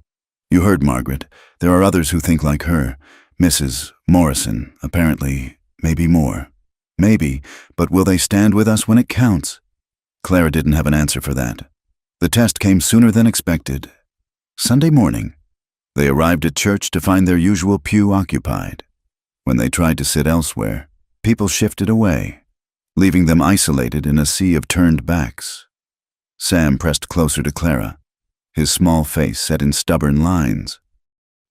Speaker 1: You heard Margaret. There are others who think like her. Mrs. Morrison, apparently, maybe more. Maybe, but will they stand with us when it counts?" Clara didn't have an answer for that. The test came sooner than expected. Sunday morning, they arrived at church to find their usual pew occupied. When they tried to sit elsewhere, people shifted away, leaving them isolated in a sea of turned backs. Sam pressed closer to Clara, his small face set in stubborn lines.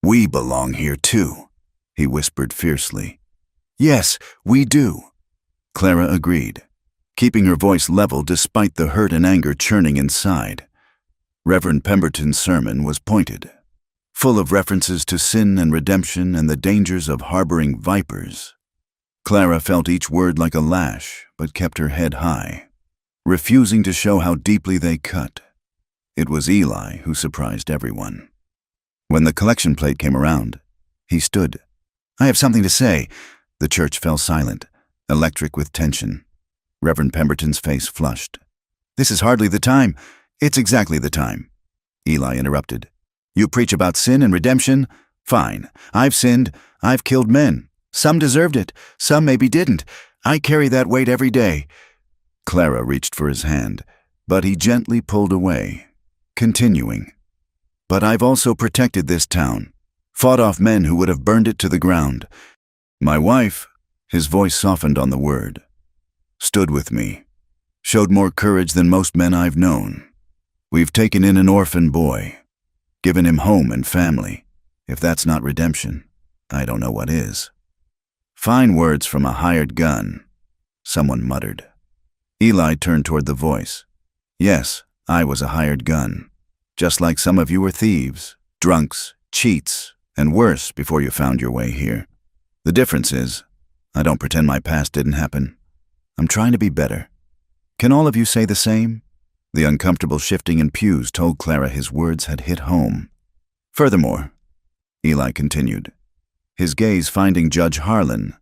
Speaker 1: "We belong here too," he whispered fiercely. "Yes, we do," Clara agreed, keeping her voice level despite the hurt and anger churning inside. Reverend Pemberton's sermon was pointed, full of references to sin and redemption and the dangers of harboring vipers. Clara felt each word like a lash, but kept her head high, refusing to show how deeply they cut. It was Eli who surprised everyone. When the collection plate came around, he stood. "I have something to say." The church fell silent, electric with tension. Reverend Pemberton's face flushed. "This is hardly the time." "It's exactly the time," Eli interrupted. "You preach about sin and redemption? Fine. I've sinned. I've killed men. Some deserved it. Some maybe didn't. I carry that weight every day." Clara reached for his hand, but he gently pulled away, continuing. "But I've also protected this town, fought off men who would have burned it to the ground. My wife," his voice softened on the word, "stood with me, showed more courage than most men I've known. We've taken in an orphan boy, given him home and family. If that's not redemption, I don't know what is." "Fine words from a hired gun," someone muttered. Eli turned toward the voice. "Yes, I was a hired gun. Just like some of you were thieves, drunks, cheats, and worse before you found your way here. The difference is, I don't pretend my past didn't happen. I'm trying to be better. Can all of you say the same? The uncomfortable shifting in pews told Clara his words had hit home. Furthermore, Eli continued, his gaze finding Judge Harlan,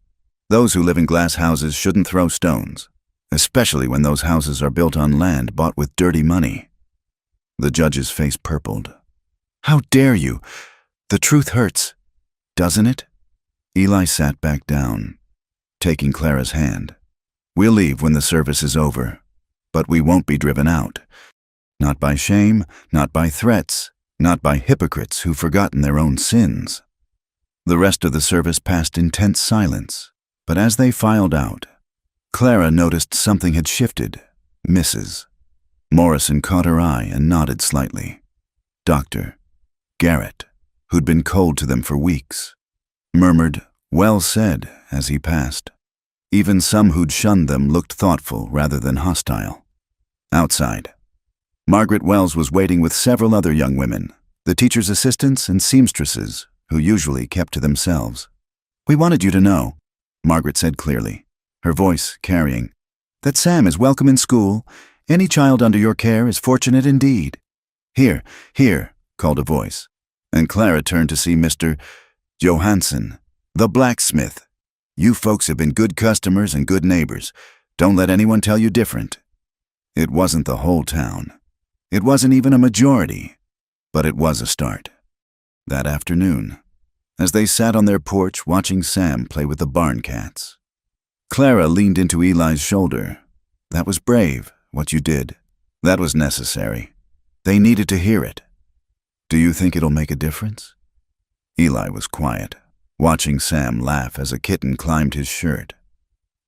Speaker 1: those who live in glass houses shouldn't throw stones, especially when those houses are built on land bought with dirty money. The judge's face purpled. How dare you? The truth hurts, doesn't it? Eli sat back down, taking Clara's hand. We'll leave when the service is over, but we won't be driven out. Not by shame, not by threats, not by hypocrites who've forgotten their own sins. The rest of the service passed in tense silence, but as they filed out, Clara noticed something had shifted. Mrs. Morrison caught her eye and nodded slightly. Dr. Garrett, who'd been cold to them for weeks, murmured, "Well said," as he passed. Even some who'd shunned them looked thoughtful rather than hostile. Outside, Margaret Wells was waiting with several other young women, the teacher's assistants and seamstresses, who usually kept to themselves. "We wanted you to know," Margaret said clearly, her voice carrying, "that Sam is welcome in school. Any child under your care is fortunate indeed." "Here, here," called a voice, and Clara turned to see Mr. Johansson, the blacksmith. "You folks have been good customers and good neighbors. Don't let anyone tell you different." It wasn't the whole town. It wasn't even a majority, but it was a start. That afternoon, as they sat on their porch watching Sam play with the barn cats, Clara leaned into Eli's shoulder. "That was brave, what you did. That was necessary. They needed to hear it. Do you think it'll make a difference?" Eli was quiet, watching Sam laugh as a kitten climbed his shirt.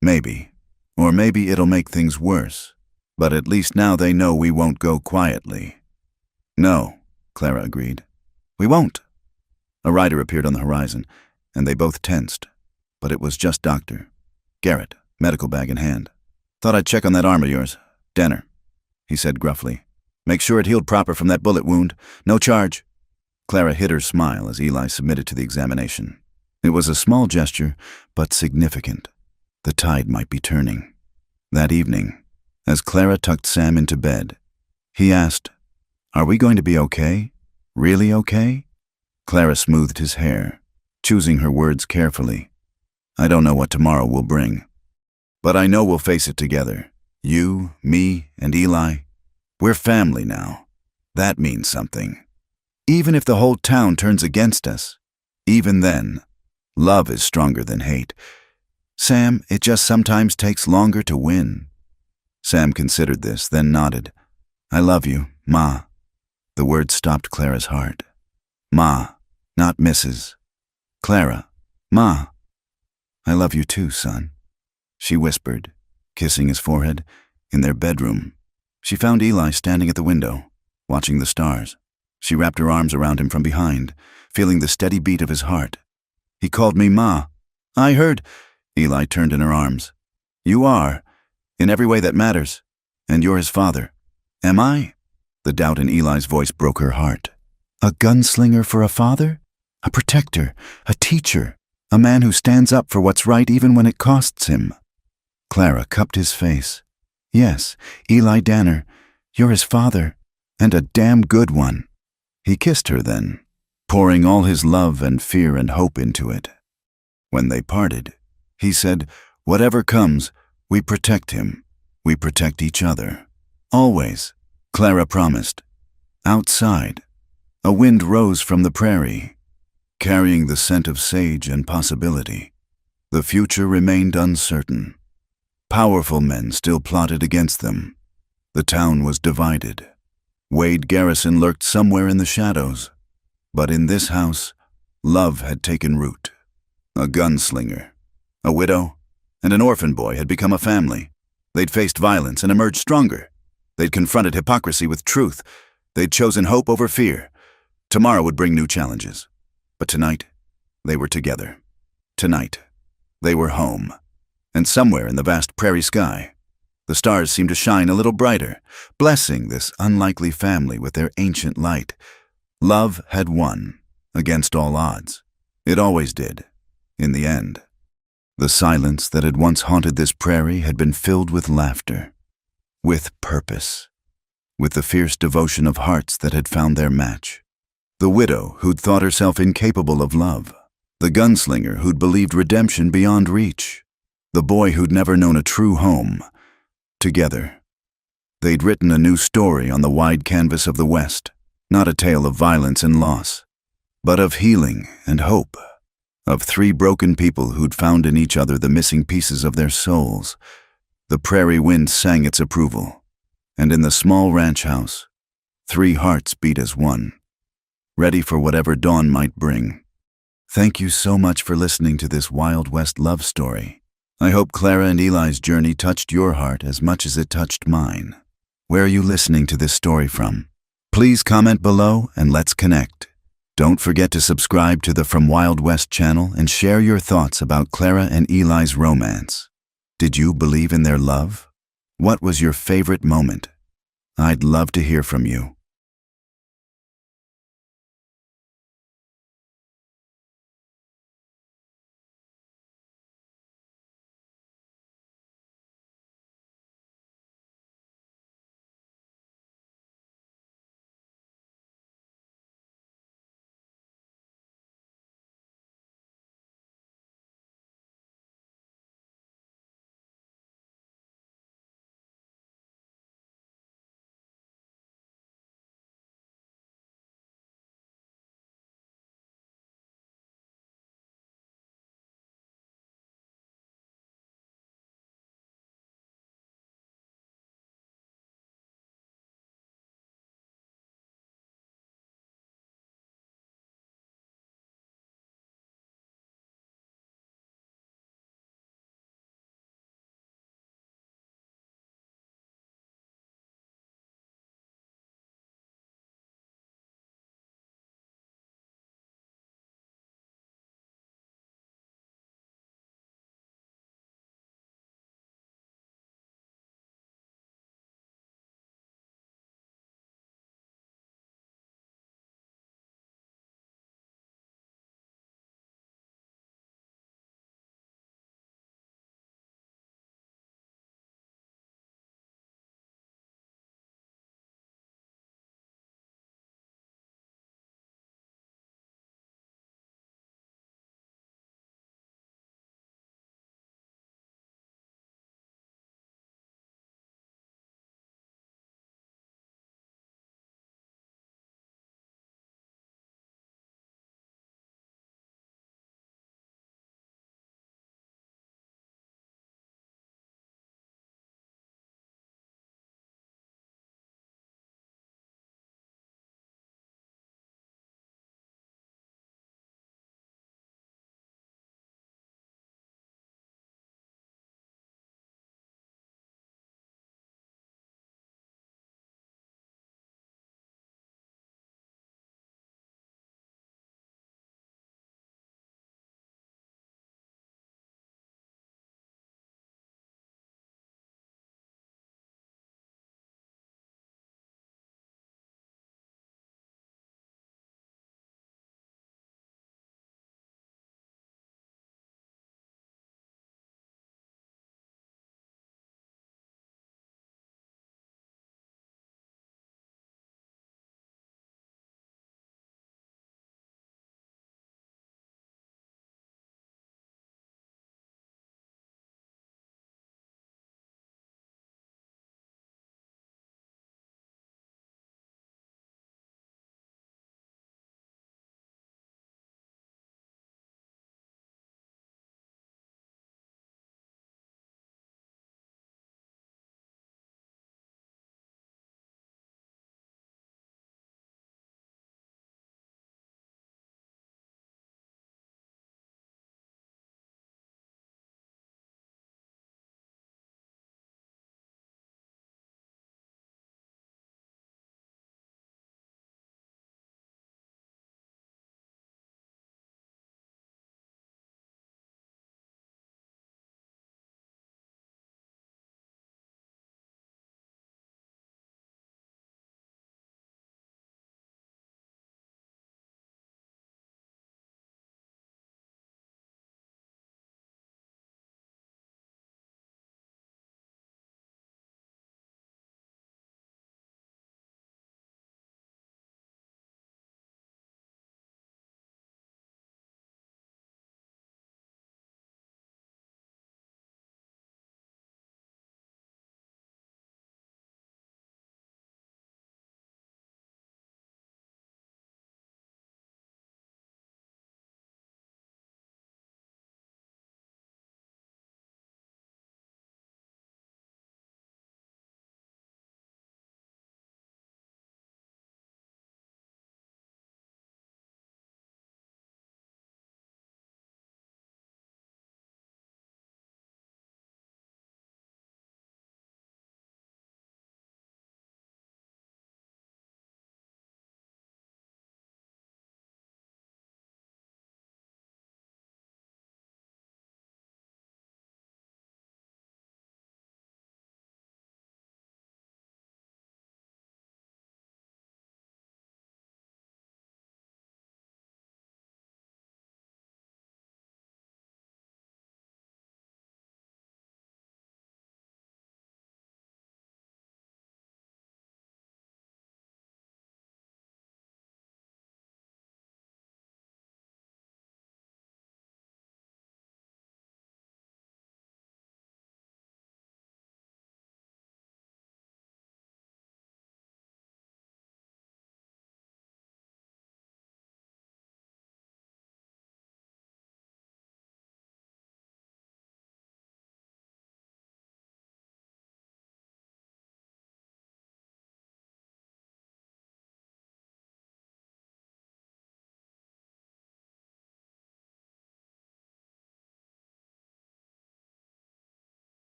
Speaker 1: "Maybe. Or maybe it'll make things worse. But at least now they know we won't go quietly." "No," Clara agreed. "We won't." A rider appeared on the horizon, and they both tensed. But it was just Dr. Garrett, medical bag in hand. "Thought I'd check on that arm of yours. Denner," he said gruffly. "Make sure it healed proper from that bullet wound. No charge." Clara hid her smile as Eli submitted to the examination. It was a small gesture, but significant. The tide might be turning. That evening, as Clara tucked Sam into bed, he asked, "Are we going to be okay? Really okay?" Clara smoothed his hair, choosing her words carefully. "I don't know what tomorrow will bring, but I know we'll face it together. You, me, and Eli. We're family now. That means something. Even if the whole town turns against us, even then, love is stronger than hate. Sam, it just sometimes takes longer to win." Sam considered this, then nodded. "I love you, Ma." The word stopped Clara's heart. Ma, not Mrs. Clara, Ma. "I love you too, son," she whispered, kissing his forehead. In their bedroom, she found Eli standing at the window, watching the stars. She wrapped her arms around him from behind, feeling the steady beat of his heart. "He called me Ma." "I heard." Eli turned in her arms. "You are, in every way that matters, and you're his father." "Am I?" The doubt in Eli's voice broke her heart. "A gunslinger for a father? A protector, a teacher, a man who stands up for what's right even when it costs him." Clara cupped his face. "Yes, Eli Danner, you're his father, and a damn good one." He kissed her then, pouring all his love and fear and hope into it. When they parted, he said, "Whatever comes, we protect him. We protect each other. Always," Clara promised. Outside, a wind rose from the prairie, carrying the scent of sage and possibility. The future remained uncertain. Powerful men still plotted against them. The town was divided. Wade Garrison lurked somewhere in the shadows. But in this house, love had taken root. A gunslinger, a widow, and an orphan boy had become a family. They'd faced violence and emerged stronger. They'd confronted hypocrisy with truth. They'd chosen hope over fear. Tomorrow would bring new challenges. But tonight, they were together. Tonight, they were home. And somewhere in the vast prairie sky, The stars seemed to shine a little brighter, blessing this unlikely family with their ancient light. Love had won, against all odds. It always did, in the end. The silence that had once haunted this prairie had been filled with laughter, with purpose, with the fierce devotion of hearts that had found their match. The widow who'd thought herself incapable of love, the gunslinger who'd believed redemption beyond reach, the boy who'd never known a true home. Together, they'd written a new story on the wide canvas of the West, not a tale of violence and loss, but of healing and hope, of three broken people who'd found in each other the missing pieces of their souls. The prairie wind sang its approval, and in the small ranch house, three hearts beat as one, ready for whatever dawn might bring. Thank you so much for listening to this Wild West love story. I hope Clara and Eli's journey touched your heart as much as it touched mine. Where are you listening to this story from? Please comment below and let's connect. Don't forget to subscribe to the From Wild West channel and share your thoughts about Clara and Eli's romance. Did you believe in their love? What was your favorite moment? I'd love to hear from you.